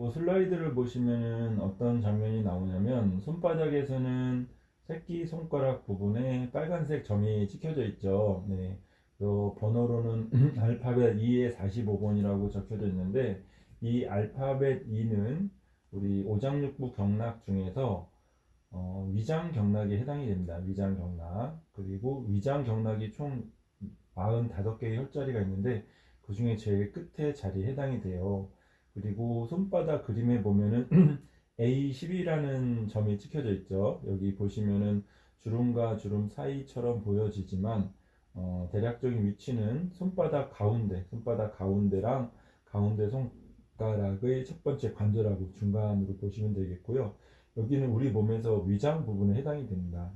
슬라이드를 보시면은 어떤 장면이 나오냐면 손바닥에서는 새끼 손가락 부분에 빨간색 점이 찍혀져 있죠. 네. 또 번호로는 알파벳 2의 45번이라고 적혀져 있는데 이 알파벳 2는 우리 오장육부 경락 중에서 위장 경락에 해당이 됩니다. 위장 경락. 그리고 위장 경락이 총 45개의 혈자리가 있는데 그 중에 제일 끝에 자리에 해당이 돼요. 그리고 손바닥 그림에 보면은 A10이라는 점이 찍혀져 있죠. 여기 보시면은 주름과 주름 사이처럼 보여지지만 대략적인 위치는 손바닥 가운데랑 가운데 손가락의 첫 번째 관절하고 중간으로 보시면 되겠고요. 여기는 우리 몸에서 위장 부분에 해당이 됩니다.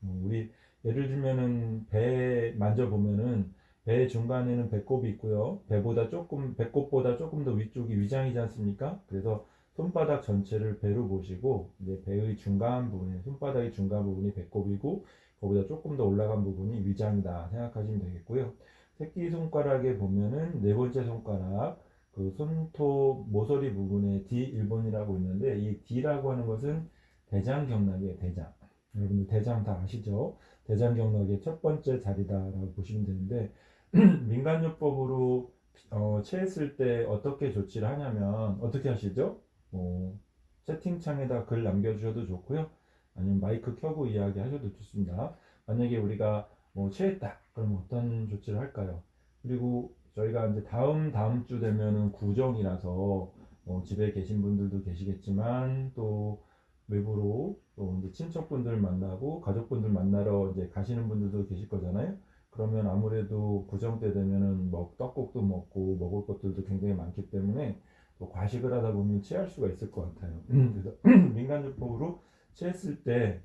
우리 예를 들면은 배 만져보면은 배 중간에는 배꼽이 있고요. 배꼽보다 조금 더 위쪽이 위장이지 않습니까? 그래서 손바닥 전체를 배로 보시고, 이제 배의 중간 부분에, 손바닥의 중간 부분이 배꼽이고, 거기다 조금 더 올라간 부분이 위장이다 생각하시면 되겠고요. 새끼손가락에 보면은 네 번째 손가락, 그 손톱 모서리 부분에 D1번이라고 있는데, 이 D라고 하는 것은 대장경락이에요, 대장. 여러분들 대장 다 아시죠? 대장경락의 첫 번째 자리다라고 보시면 되는데, 민간요법으로 체했을 때 어떻게 조치를 하냐면 어떻게 하시죠? 채팅창에다 글 남겨주셔도 좋고요. 아니면 마이크 켜고 이야기하셔도 좋습니다. 만약에 우리가 체했다. 그럼 어떤 조치를 할까요? 그리고 저희가 이제 다음 주 되면은 구정이라서 집에 계신 분들도 계시겠지만 또 외부로 또 이제 친척분들 만나고 가족분들 만나러 이제 가시는 분들도 계실 거잖아요. 그러면 아무래도 구정 때 되면은 뭐 떡국도 먹고 먹을 것들도 굉장히 많기 때문에 또 과식을 하다 보면 체할 수가 있을 것 같아요. 그래서 민간요법으로 체했을 때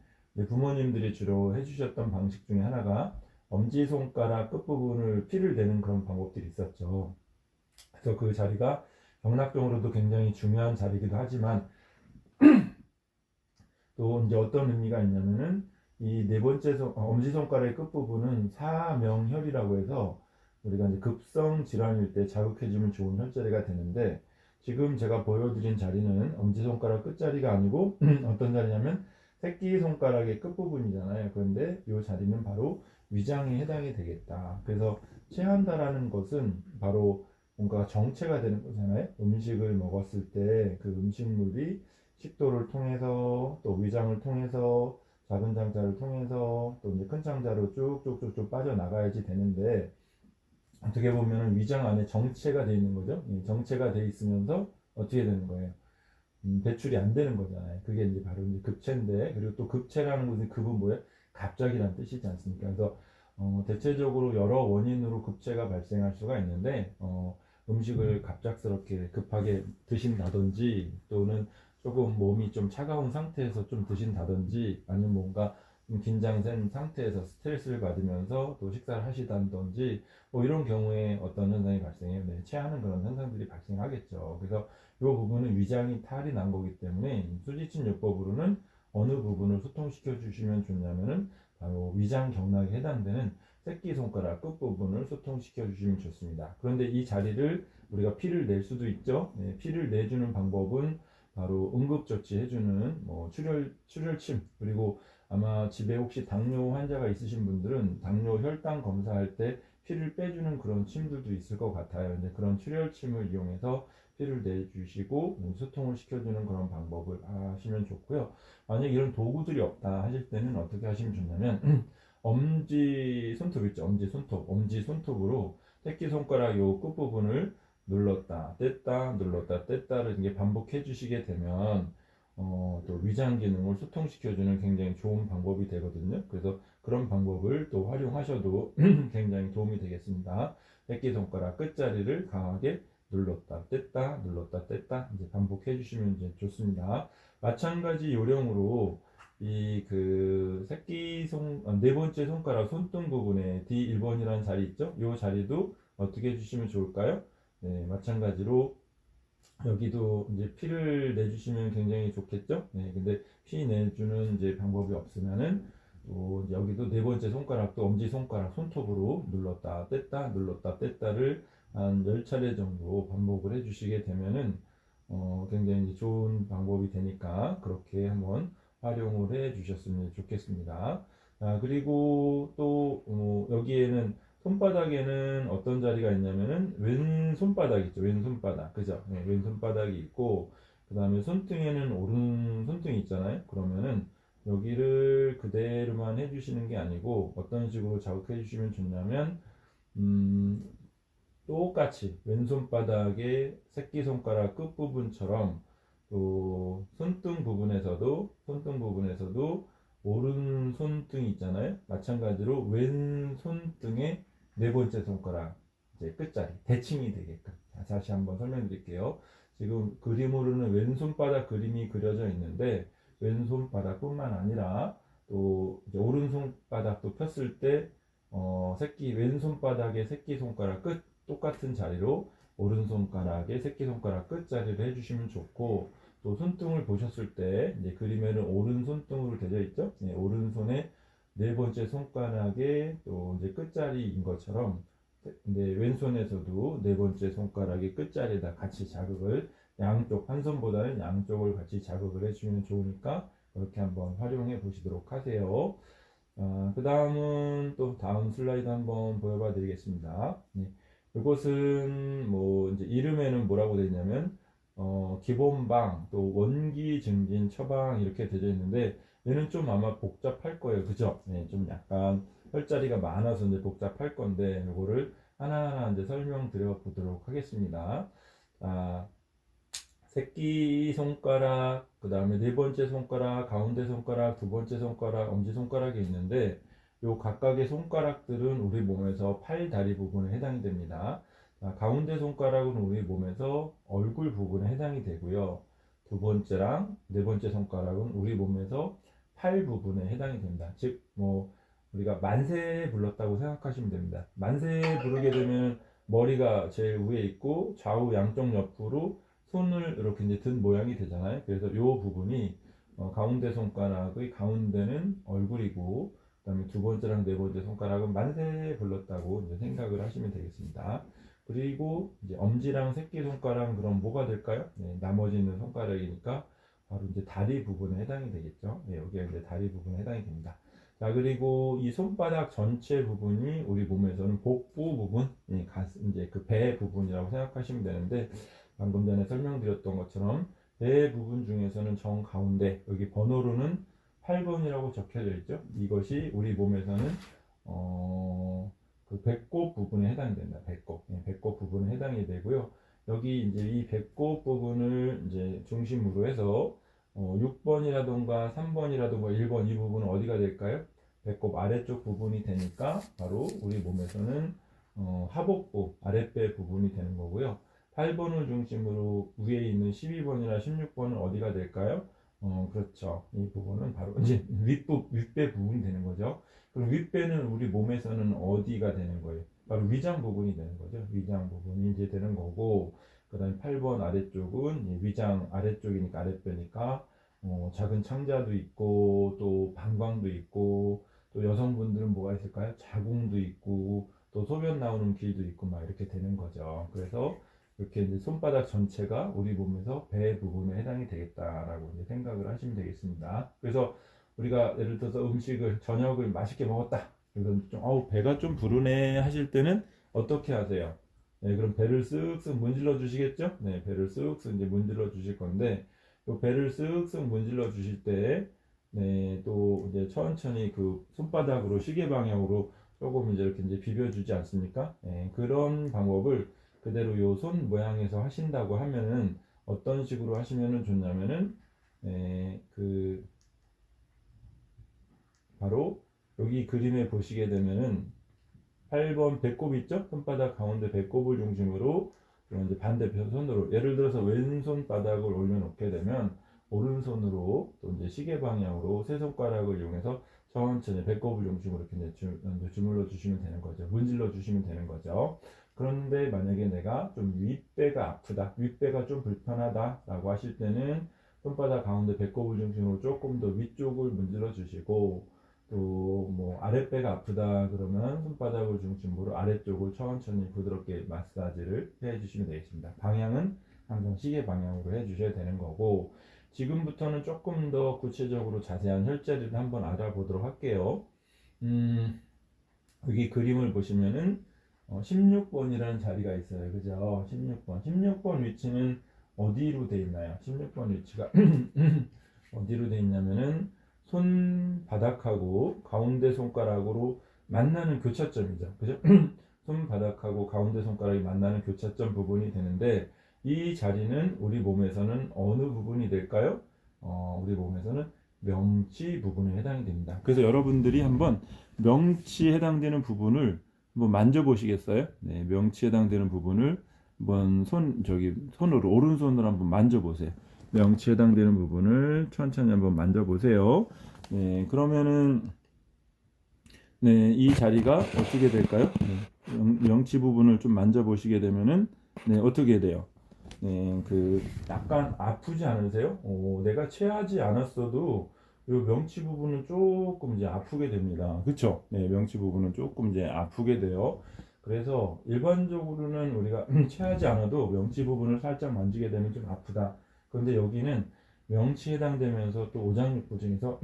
부모님들이 주로 해주셨던 방식 중에 하나가 엄지손가락 끝부분을 피를 내는 그런 방법들이 있었죠. 그래서 그 자리가 경락적으로도 굉장히 중요한 자리이기도 하지만 또 이제 어떤 의미가 있냐면은 이 네 번째 엄지손가락의 끝부분은 사명혈이라고 해서 우리가 이제 급성 질환일 때 자극해주면 좋은 혈자리가 되는데 지금 제가 보여드린 자리는 엄지손가락 끝자리가 아니고 어떤 자리냐면 새끼손가락의 끝부분이잖아요. 그런데 이 자리는 바로 위장에 해당이 되겠다. 그래서 체한다라는 것은 바로 뭔가 정체가 되는 거잖아요. 음식을 먹었을 때 그 음식물이 식도를 통해서 또 위장을 통해서 작은 장자를 통해서 또 이제 큰 장자로 쭉쭉쭉쭉 빠져나가야지 되는데 어떻게 보면 위장 안에 정체가 돼 있는 거죠. 정체가 돼 있으면서 어떻게 되는 거예요? 배출이 안 되는 거잖아요. 그게 이제 바로 이제 급체인데 그리고 또 급체라는 것은 급은 뭐예요? 갑자기란 뜻이지 않습니까? 그래서 대체적으로 여러 원인으로 급체가 발생할 수가 있는데 음식을 갑작스럽게 급하게 드신다든지 또는 조금 몸이 좀 차가운 상태에서 좀 드신다든지 아니면 뭔가 좀 긴장된 상태에서 스트레스를 받으면서 또 식사를 하시다든지 뭐 이런 경우에 어떤 현상이 발생해요. 네, 체하는 그런 현상들이 발생하겠죠. 그래서 이 부분은 위장이 탈이 난 거기 때문에 수지침 요법으로는 어느 부분을 소통시켜 주시면 좋냐면은 바로 위장 경락에 해당되는 새끼손가락 끝부분을 소통시켜 주시면 좋습니다. 그런데 이 자리를 우리가 피를 낼 수도 있죠. 네, 피를 내주는 방법은 바로 응급조치 해주는 출혈침 그리고 아마 집에 혹시 당뇨 환자가 있으신 분들은 당뇨 혈당 검사할 때 피를 빼주는 그런 침들도 있을 것 같아요. 이제 그런 출혈침을 이용해서 피를 내주시고 소통을 시켜주는 그런 방법을 하시면 좋고요. 만약 이런 도구들이 없다 하실 때는 어떻게 하시면 좋냐면 엄지 손톱 있죠? 엄지 손톱으로 새끼손가락 요 끝부분을 눌렀다 뗐다 눌렀다 뗐다를 이게 반복해 주시게 되면 또 위장 기능을 소통시켜주는 굉장히 좋은 방법이 되거든요. 그래서 그런 방법을 또 활용하셔도 굉장히 도움이 되겠습니다. 새끼손가락 끝자리를 강하게 눌렀다 뗐다 이제 반복해 주시면 이제 좋습니다. 마찬가지 요령으로 이 그 네 번째 손가락 손등 부분에 D1번이라는 자리 있죠? 이 자리도 어떻게 해주시면 좋을까요? 네, 마찬가지로 여기도 이제 피를 내주시면 굉장히 좋겠죠? 네, 근데 피 내주는 이제 방법이 없으면은 또 여기도 네 번째 손가락도 엄지 손가락 손톱으로 눌렀다 뗐다를 한 10차례 정도 반복을 해주시게 되면은 굉장히 이제 좋은 방법이 되니까 그렇게 한번 활용을 해 주셨으면 좋겠습니다. 그리고 또 여기에는 손바닥에는 어떤 자리가 있냐면은 왼 손바닥 있죠. 왼 손바닥. 그죠? 네, 왼 손바닥이 있고 그 다음에 손등에는 오른 손등이 있잖아요. 그러면은 여기를 그대로만 해주시는 게 아니고 어떤 식으로 자극해 주시면 좋냐면 음, 똑같이 왼손바닥의 새끼손가락 끝부분처럼 또 손등 부분에서도 오른 손등이 있잖아요. 마찬가지로 왼 손등의 네 번째 손가락 이제 끝자리 대칭이 되게끔 다시 한번 설명드릴게요. 지금 그림으로는 왼손바닥 그림이 그려져 있는데 왼손바닥뿐만 아니라 또 이제 오른손바닥도 폈을 때 왼손바닥의 새끼손가락 끝 똑같은 자리로 오른손가락의 새끼손가락 끝자리를 해주시면 좋고 또 손등을 보셨을 때 이제 그림에는 오른손등으로 되어 있죠. 네, 오른손의 네 번째 손가락의 또 이제 끝자리인 것처럼 근데 왼손에서도 네 번째 손가락의 끝자리에다 같이 자극을 양쪽 한 손보다는 양쪽을 같이 자극을 해주면 좋으니까 그렇게 한번 활용해 보시도록 하세요. 그 다음은 또 다음 슬라이드 한번 보여봐 드리겠습니다. 네. 이것은 뭐 이제 이름에는 뭐라고 되어 있냐면 기본방 또 원기 증진 처방 이렇게 되어 있는데 얘는 좀 아마 복잡할 거예요. 그죠? 네, 좀 약간 혈자리가 많아서 이제 복잡할 건데 이거를 하나하나 이제 설명드려 보도록 하겠습니다. 아, 새끼 손가락, 그 다음에 네 번째 손가락, 가운데 손가락, 두 번째 손가락, 엄지 손가락이 있는데 요 각각의 손가락들은 우리 몸에서 팔, 다리 부분에 해당이 됩니다. 가운데 손가락은 우리 몸에서 얼굴 부분에 해당이 되고요. 두 번째랑 네 번째 손가락은 우리 몸에서 팔 부분에 해당이 됩니다. 즉, 뭐 우리가 만세 불렀다고 생각하시면 됩니다. 만세 부르게 되면 머리가 제일 위에 있고 좌우 양쪽 옆으로 손을 이렇게 이제 든 모양이 되잖아요. 그래서 이 부분이 가운데 손가락의 가운데는 얼굴이고 그다음에 두 번째랑 네 번째 손가락은 만세 불렀다고 이제 생각을 하시면 되겠습니다. 그리고 이제 엄지랑 새끼 손가락 그럼 뭐가 될까요? 네, 나머지는 손가락이니까 바로 이제 다리 부분에 해당이 되겠죠. 네, 여기가 이제 다리 부분에 해당이 됩니다. 자, 그리고 이 손바닥 전체 부분이 우리 몸에서는 복부 부분, 이제 그 배 부분이라고 생각하시면 되는데 방금 전에 설명드렸던 것처럼 배 부분 중에서는 정 가운데 여기 번호로는 8번이라고 적혀져 있죠. 이것이 우리 몸에서는 그 배꼽 부분에 해당이 된다. 배꼽, 배꼽 부분에 해당이 되고요. 여기 이제 이 배꼽 부분을 이제 중심으로 해서 6번이라던가 3번이라던가 1번 이 부분은 어디가 될까요? 배꼽 아래쪽 부분이 되니까 바로 우리 몸에서는 하복부 아랫배 부분이 되는 거고요. 8번을 중심으로 위에 있는 12번이나 16번은 어디가 될까요? 그렇죠. 이 부분은 바로 이제 윗배 부분이 되는 거죠. 그럼 윗배는 우리 몸에서는 어디가 되는 거예요? 바로 위장 부분이 되는 거죠. 위장 부분이 이제 되는 거고, 그 다음에 8번 아래쪽은 위장 아래쪽이니까 아랫배니까, 작은 창자도 있고, 또 방광도 있고, 또 여성분들은 뭐가 있을까요? 자궁도 있고, 또 소변 나오는 길도 있고, 막 이렇게 되는 거죠. 그래서 이렇게 이제 손바닥 전체가 우리 몸에서 배 부분에 해당이 되겠다라고 이제 생각을 하시면 되겠습니다. 그래서 우리가 예를 들어서 저녁을 맛있게 먹었다. 그래서 좀 배가 좀 부르네 하실 때는 어떻게 하세요? 네, 그럼 배를 쓱쓱 문질러 주시겠죠? 네, 배를 쓱쓱 이제 문질러 주실 건데, 또 배를 쓱쓱 문질러 주실 때, 네, 또 이제 천천히 그 손바닥으로 시계 방향으로 조금 이제 이렇게 이제 비벼주지 않습니까? 네, 그런 방법을 그대로 요 손 모양에서 하신다고 하면은 어떤 식으로 하시면은 좋냐면은 그 바로 여기 그림에 보시게 되면은 8번 배꼽 있죠? 손바닥 가운데 배꼽을 중심으로 이제 반대편 손으로 예를 들어서 왼손 바닥을 올려놓게 되면 오른손으로 또 이제 시계 방향으로 세 손가락을 이용해서 천천히 배꼽을 중심으로 이렇게 이제 주물러 주시면 되는 거죠. 문질러 주시면 되는 거죠. 그런데 만약에 내가 좀 윗배가 아프다, 윗배가 좀 불편하다 라고 하실 때는 손바닥 가운데 배꼽을 중심으로 조금 더 위쪽을 문질러 주시고 또 뭐 아랫배가 아프다 그러면 손바닥을 중심으로 아래쪽을 천천히 부드럽게 마사지를 해 주시면 되겠습니다. 방향은 항상 시계 방향으로 해주셔야 되는 거고, 지금부터는 조금 더 구체적으로 자세한 혈자리를 한번 알아보도록 할게요. 여기 그림을 보시면은 16번이라는 자리가 있어요. 그죠? 16번. 16번 위치는 어디로 돼 있나요? 16번 위치가 어디로 돼 있냐면은 손바닥하고 가운데 손가락으로 만나는 교차점이죠. 그죠? 손바닥하고 가운데 손가락이 만나는 교차점 부분이 되는데, 이 자리는 우리 몸에서는 어느 부분이 될까요? 우리 몸에서는 명치 부분에 해당이 됩니다. 그래서 여러분들이 한번 명치에 해당되는 부분을 한번 만져보시겠어요? 네, 명치에 해당되는 부분을 한번 손으로 오른손으로 한번 만져보세요. 명치에 해당되는 부분을 천천히 한번 만져보세요. 네, 그러면은 네, 이 자리가 어떻게 될까요? 네, 명치 부분을 좀 만져보시게 되면은 네, 어떻게 돼요? 네, 약간 아프지 않으세요? 내가 체하지 않았어도 이 명치 부분은 조금 이제 아프게 됩니다. 그쵸? 네, 명치 부분은 조금 이제 아프게 돼요. 그래서 일반적으로는 우리가 체하지 않아도 명치 부분을 살짝 만지게 되면 좀 아프다. 그런데 여기는 명치에 해당되면서 또 오장육부 중에서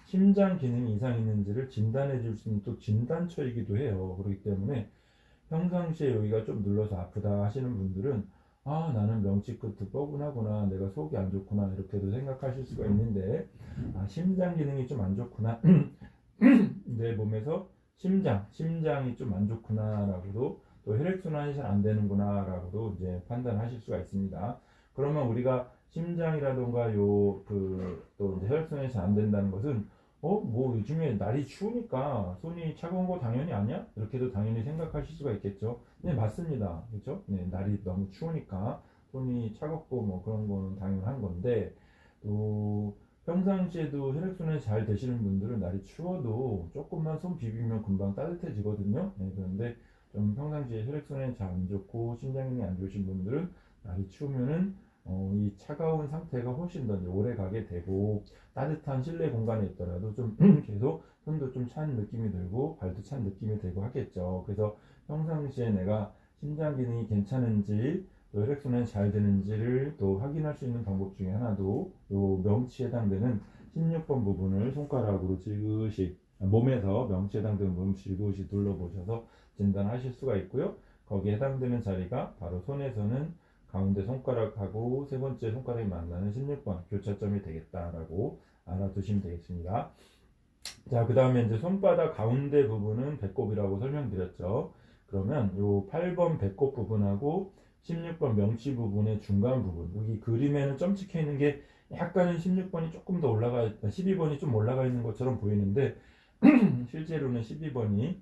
심장 기능 이상 있는지를 진단해 줄 수 있는 또 진단처이기도 해요. 그렇기 때문에 평상시에 여기가 좀 눌러서 아프다 하시는 분들은 나는 명치 끝이 뻐근하구나, 내가 속이 안 좋구나, 이렇게도 생각하실 수가 있는데, 심장 기능이 좀 안 좋구나, 내 몸에서 심장이 좀 안 좋구나라고도, 또 혈액순환이 잘 안 되는구나라고도 이제 판단하실 수가 있습니다. 그러면 우리가 심장이라던가 또 이제 혈액순환이 잘 안 된다는 것은 뭐 요즘에 날이 추우니까 손이 차가운 거 당연히 아니야? 이렇게도 당연히 생각하실 수가 있겠죠. 네, 맞습니다. 그렇죠? 네, 날이 너무 추우니까 손이 차갑고 뭐 그런 거는 당연한 건데, 또 평상시에도 혈액순환이 잘 되시는 분들은 날이 추워도 조금만 손 비비면 금방 따뜻해지거든요. 네, 그런데 좀 평상시에 혈액순환이 잘 안 좋고 심장이 안 좋으신 분들은 날이 추우면은 이 차가운 상태가 훨씬 더 오래 가게 되고, 따뜻한 실내 공간에 있더라도 좀 계속 손도 좀 찬 느낌이 들고 발도 찬 느낌이 들고 하겠죠. 그래서 평상시에 내가 심장 기능이 괜찮은지, 또 혈액순환이 잘 되는지를 또 확인할 수 있는 방법 중에 하나도 요 명치에 해당되는 16번 부분을 손가락으로 지그시 몸에서 명치에 해당되는 부분 지그시 눌러보셔서 진단하실 수가 있고요. 거기에 해당되는 자리가 바로 손에서는 가운데 손가락하고 세 번째 손가락이 만나는 16번 교차점이 되겠다라고 알아두시면 되겠습니다. 자, 그 다음에 이제 손바닥 가운데 부분은 배꼽이라고 설명드렸죠. 그러면 요 8번 배꼽 부분하고 16번 명치 부분의 중간 부분, 여기 그림에는 점 찍혀 있는 게 약간은 16번이 조금 더 12번이 좀 올라가 있는 것처럼 보이는데 실제로는 12번이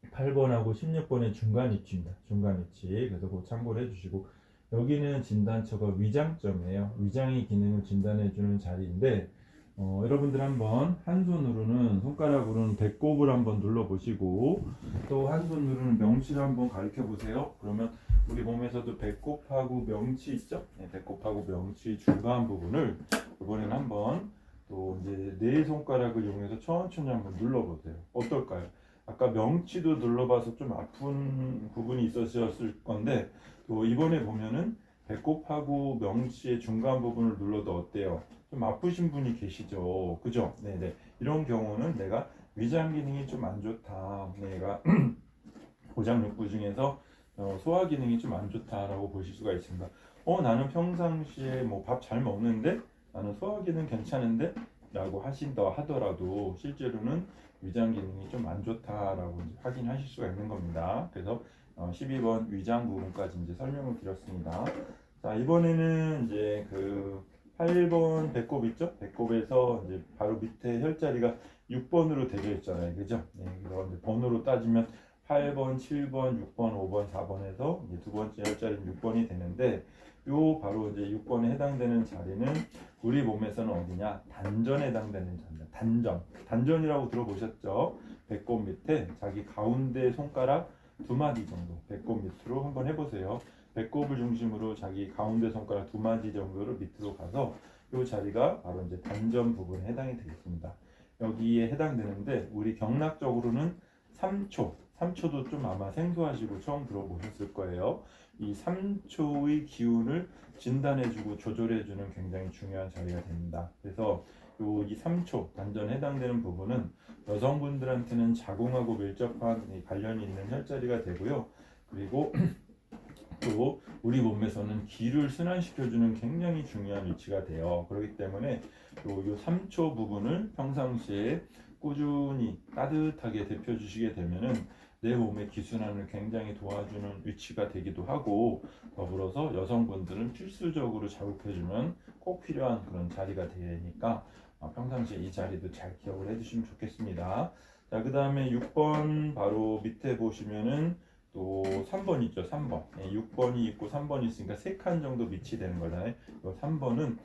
8번하고 16번의 중간 위치입니다. 중간 위치. 그래서 그거 참고를 해주시고, 여기는 진단처가 위장점이에요. 위장의 기능을 진단해주는 자리인데, 여러분들 한번 한 손으로는 손가락으로는 배꼽을 한번 눌러보시고, 또 한 손으로는 명치를 한번 가리켜 보세요. 그러면 우리 몸에서도 배꼽하고 명치 있죠? 네, 배꼽하고 명치 중간 부분을 이번에는 한번 또 이제 네 손가락을 이용해서 천천히 한번 눌러보세요. 어떨까요? 아까 명치도 눌러봐서 좀 아픈 부분이 있었을 건데, 또 이번에 보면은 배꼽하고 명치의 중간 부분을 눌러도 어때요? 좀 아프신 분이 계시죠? 그죠? 네네. 이런 경우는 내가 위장 기능이 좀 안 좋다, 내가 고장육부 중에서 소화 기능이 좀 안 좋다라고 보실 수가 있습니다. 나는 평상시에 뭐 밥 잘 먹는데 나는 소화 기능 괜찮은데 라고 하더라도 실제로는 위장 기능이 좀 안 좋다라고 확인하실 수가 있는 겁니다. 그래서 12번 위장 부분까지 이제 설명을 드렸습니다. 자, 이번에는 이제 8번 배꼽 있죠? 배꼽에서 이제 바로 밑에 혈자리가 6번으로 되어 있잖아요. 그죠? 네, 그래서 번호로 따지면 8번, 7번, 6번, 5번, 4번에서 이제 두 번째 혈자리는 6번이 되는데, 요 바로 이제 6번에 해당되는 자리는 우리 몸에서는 어디냐? 단전에 해당되는 자리입니다. 단전이라고 들어보셨죠? 배꼽 밑에 자기 가운데 손가락 두 마디 정도, 배꼽 밑으로 한번 해보세요. 배꼽을 중심으로 자기 가운데 손가락 두 마디 정도를 밑으로 가서 이 자리가 바로 이제 단전 부분에 해당이 되겠습니다. 여기에 해당되는데, 우리 경락적으로는 3초도 좀 아마 생소하시고 처음 들어보셨을 거예요. 이 3초의 기운을 진단해주고 조절해주는 굉장히 중요한 자리가 됩니다. 그래서 이 3초 단전에 해당되는 부분은 여성분들한테는 자궁하고 밀접한 관련이 있는 혈자리가 되고요. 그리고 또 우리 몸에서는 기를 순환시켜주는 굉장히 중요한 위치가 돼요. 그렇기 때문에 요 3초 부분을 평상시에 꾸준히 따뜻하게 데펴주시게 되면은 내 몸의 기순환을 굉장히 도와주는 위치가 되기도 하고, 더불어서 여성분들은 필수적으로 자극해주면 꼭 필요한 그런 자리가 되니까 평상시에 이 자리도 잘 기억을 해주시면 좋겠습니다. 자, 그 다음에 6번 바로 밑에 보시면은 또 3번 있죠. 3번. 6번이 있고 3번이 있으니까 3칸 정도 밑이 되는 거잖아요. 3번은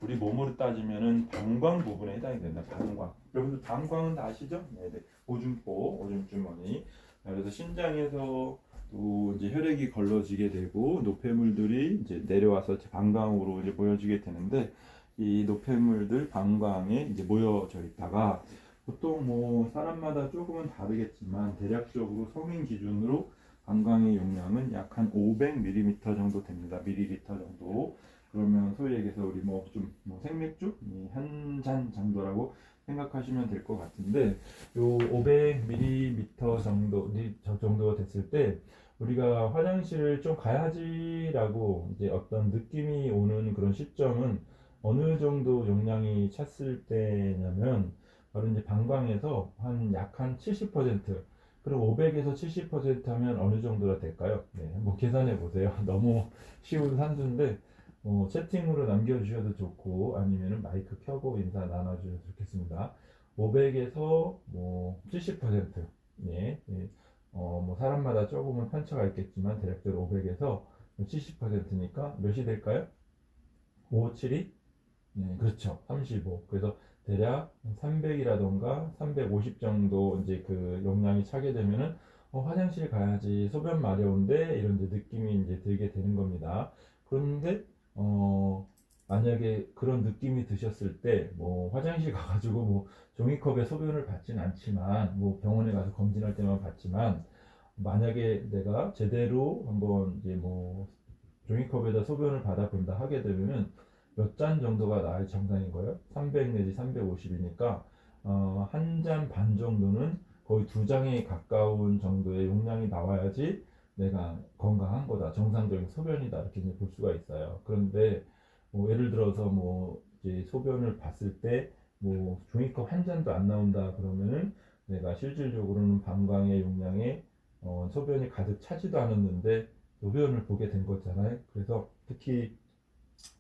우리 몸으로 따지면은 방광 부분에 해당이 된다. 방광. 여러분들 방광은 다 아시죠? 네. 오줌포, 오줌주머니. 그래서 신장에서 또 이제 혈액이 걸러지게 되고 노폐물들이 이제 내려와서 방광으로 이제 모여지게 되는데, 이 노폐물들 방광에 이제 모여져 있다가 보통 뭐 사람마다 조금은 다르겠지만 대략적으로 성인 기준으로 방광의 용량은 약 한 500ml 정도 됩니다. 밀리리터 정도. 그러면 소위 얘기해서 우리 뭐 좀 생맥주 한 잔 정도라고 생각하시면 될 것 같은데, 요 500ml 정도가 됐을 때 우리가 화장실을 좀 가야지라고 이제 어떤 느낌이 오는 그런 시점은 어느 정도 용량이 찼을 때냐면, 바로 이제 방광에서 약 한 70%, 그럼 500에서 70% 하면 어느 정도가 될까요? 네, 한번 계산해 보세요. 너무 쉬운 산수인데 채팅으로 남겨주셔도 좋고 아니면은 마이크 켜고 인사 나눠주셔도 좋겠습니다. 500에서 70%, 네, 네. 뭐 사람마다 조금은 편차가 있겠지만 대략적으로 500에서 70%니까 몇이 될까요? 5, 7이? 네, 그렇죠. 35. 그래서 대략 300이라던가 350 정도 이제 그 용량이 차게 되면은 화장실 가야지, 소변 마려운데, 이런 이제 느낌이 이제 들게 되는 겁니다. 그런데 만약에 그런 느낌이 드셨을 때 화장실 가가지고 종이컵에 소변을 받진 않지만 병원에 가서 검진할 때만 받지만, 만약에 내가 제대로 한번 이제 종이컵에다 소변을 받아본다 하게 되면은 몇 잔 정도가 나의 정상인 거예요? 300 내지 350이니까 한 잔 반 정도는 거의 2장에 가까운 정도의 용량이 나와야지 내가 건강한 거다, 정상적인 소변이다, 이렇게 이제 볼 수가 있어요. 그런데 예를 들어서 이제 소변을 봤을 때 종이컵 한 잔도 안 나온다 그러면은 내가 실질적으로는 방광의 용량에 소변이 가득 차지도 않았는데 소변을 보게 된 거잖아요. 그래서 특히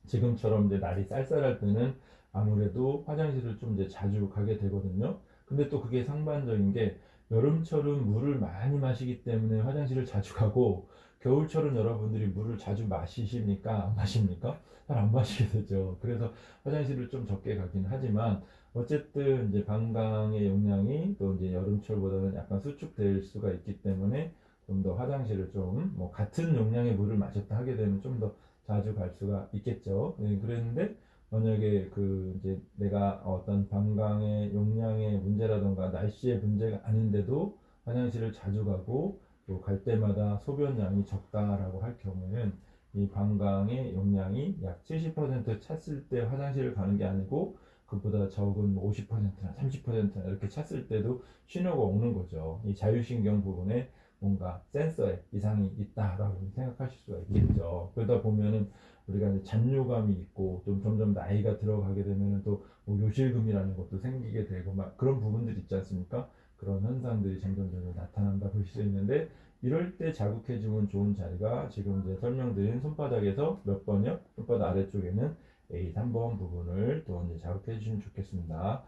지금처럼 이제 날이 쌀쌀할 때는 아무래도 화장실을 좀 이제 자주 가게 되거든요. 근데 또 그게 상반적인 게, 여름철은 물을 많이 마시기 때문에 화장실을 자주 가고, 겨울철은 여러분들이 물을 자주 마시십니까? 안 마십니까? 잘 안 마시게 되죠. 그래서 화장실을 좀 적게 가긴 하지만, 어쨌든 이제 방광의 용량이 또 이제 여름철보다는 약간 수축될 수가 있기 때문에 좀 더 화장실을 좀 같은 용량의 물을 마셨다 하게 되면 좀 더 자주 갈 수가 있겠죠. 네, 그랬는데 만약에 그 이제 내가 어떤 방광의 용량의 문제라던가 날씨의 문제가 아닌데도 화장실을 자주 가고 또 갈 때마다 소변량이 적다라고 할 경우에는, 이 방광의 용량이 약 70% 찼을 때 화장실을 가는 게 아니고 그보다 적은 50%나 30%나 이렇게 찼을 때도 신호가 오는 거죠. 이 자율신경 부분에 뭔가 센서에 이상이 있다라고 생각하실 수가 있겠죠. 그러다 보면은 우리가 이제 잔뇨감이 있고, 좀 점점 나이가 들어가게 되면은 또 요실금이라는 것도 생기게 되고 막 그런 부분들 있지 않습니까? 그런 현상들이 점점 나타난다 볼 수 있는데, 이럴 때 자극해주면 좋은 자리가 지금 이제 설명드린 손바닥에서 몇 번이요? 손바닥 아래쪽에는 A 3번 부분을 또 이제 자극해 주시면 좋겠습니다.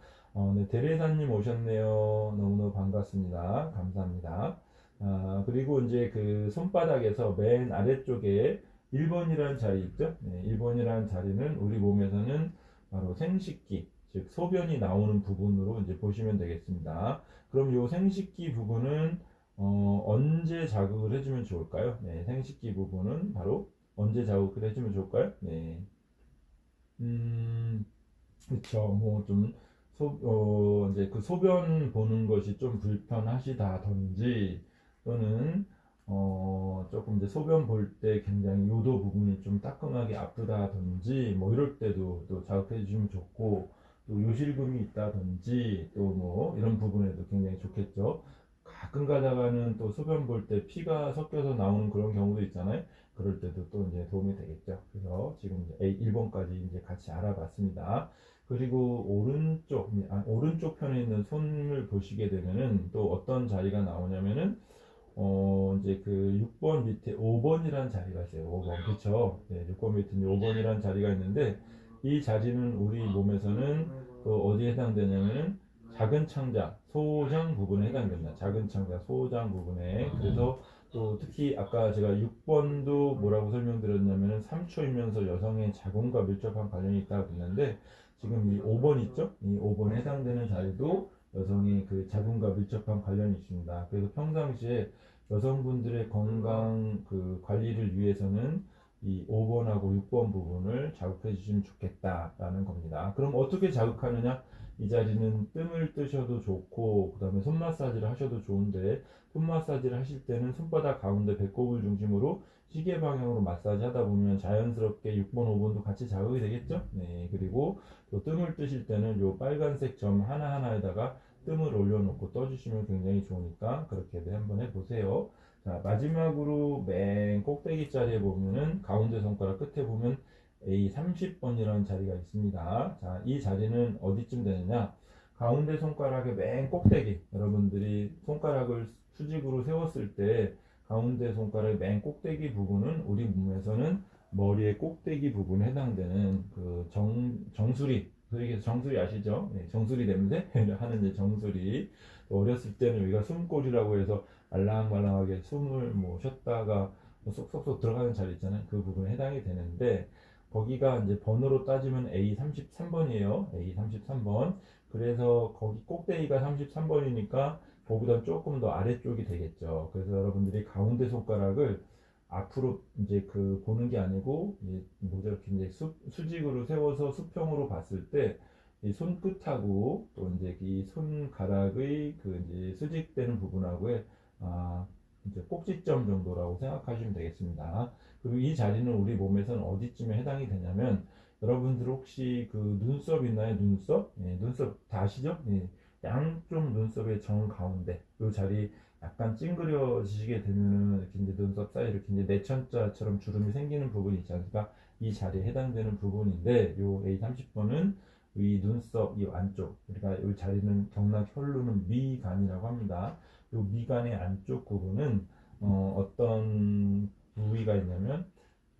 네, 대리사님 오셨네요. 너무너무 반갑습니다. 감사합니다. 그리고 이제 그 손바닥에서 맨 아래쪽에 1번이라는 자리 있죠? 네, 1번이라는 자리는 우리 몸에서는 바로 생식기, 즉 소변이 나오는 부분으로 이제 보시면 되겠습니다. 그럼 이 생식기 부분은 언제 자극을 해주면 좋을까요? 네, 생식기 부분은 바로 언제 자극을 해주면 좋을까요? 네, 그쵸. 이제 그 소변 보는 것이 좀 불편하시다든지, 또는 조금 이제 소변 볼 때 굉장히 요도 부분이 좀 따끔하게 아프다든지 뭐 이럴 때도 또 자극해 주시면 좋고, 또 요실금이 있다든지 또 뭐 이런 부분에도 굉장히 좋겠죠. 가끔 가다가는 또 소변 볼 때 피가 섞여서 나오는 그런 경우도 있잖아요. 그럴 때도 또 이제 도움이 되겠죠. 그래서 지금 이제 A 1번까지 이제 같이 알아봤습니다. 그리고 오른쪽 편에 있는 손을 보시게 되면은 또 어떤 자리가 나오냐면은 이제 그 6번 밑에 5번이라는 자리가 있어요. 5번. 그쵸? 네, 6번 밑에 5번이라는 자리가 있는데, 이 자리는 우리 몸에서는 어디에 해당되냐면은 작은 창자, 소장 부분에 해당된다. 작은 창자, 소장 부분에. 그래서 또 특히 아까 제가 6번도 뭐라고 설명드렸냐면은 3초이면서 여성의 자궁과 밀접한 관련이 있다고 했는데, 지금 이 5번 있죠? 이 5번에 해당되는 자리도 여성의 그 자궁과 밀접한 관련이 있습니다. 그래서 평상시에 여성분들의 건강 그 관리를 위해서는 이 5번하고 6번 부분을 자극해 주시면 좋겠다라는 겁니다. 그럼 어떻게 자극하느냐? 이 자리는 뜸을 뜨셔도 좋고, 그 다음에 손 마사지를 하셔도 좋은데, 손 마사지를 하실 때는 손바닥 가운데 배꼽을 중심으로 시계 방향으로 마사지 하다 보면 자연스럽게 6번, 5번도 같이 자극이 되겠죠? 네. 그리고 또 뜸을 뜨실 때는 요 빨간색 점 하나하나에다가 뜸을 올려놓고 떠주시면 굉장히 좋으니까 그렇게도 한번 해보세요. 자, 마지막으로 맨 꼭대기 자리에 보면은 가운데 손가락 끝에 보면 A30번이라는 자리가 있습니다. 자, 이 자리는 어디쯤 되느냐? 가운데 손가락의 맨 꼭대기, 여러분들이 손가락을 수직으로 세웠을 때 가운데 손가락의 맨 꼭대기 부분은 우리 몸에서는 머리의 꼭대기 부분에 해당되는 그 정수리, 그래서 정수리 아시죠? 네, 정수리 냄새 하는 이제 정수리. 어렸을 때는 우리가 숨골이라고 해서 알랑말랑하게 숨을 뭐 쉬었다가 쏙쏙쏙 들어가는 자리 있잖아요. 그 부분에 해당이 되는데, 거기가 이제 번호로 따지면 A33번이에요. A33번. 그래서 거기 꼭대기가 33번이니까 거기다 조금 더 아래쪽이 되겠죠. 그래서 여러분들이 가운데 손가락을 앞으로 이제 그 보는 게 아니고 이제 뭐 저렇게 이제 수직으로 세워서 수평으로 봤을 때 이 손끝하고 또 이제 이 손가락의 그 이제 수직되는 부분하고의 아 이제 꼭지점 정도라고 생각하시면 되겠습니다. 그리고 이 자리는 우리 몸에서는 어디쯤에 해당이 되냐면, 여러분들 혹시 그 눈썹 있나요? 눈썹? 예, 눈썹 다 아시죠? 예, 양쪽 눈썹의 정 가운데 이 자리 약간 찡그려지게 되면은 이렇게 이제 눈썹 사이 이렇게 이제 내천자처럼 주름이 생기는 부분이 있지 않습니까? 이 자리에 해당되는 부분인데, 요 A30번은 이 눈썹 이 안쪽, 그러니까 이 자리는 경락 혈루는 미간이라고 합니다. 요 미간의 안쪽 부분은 어떤 부위가 있냐면,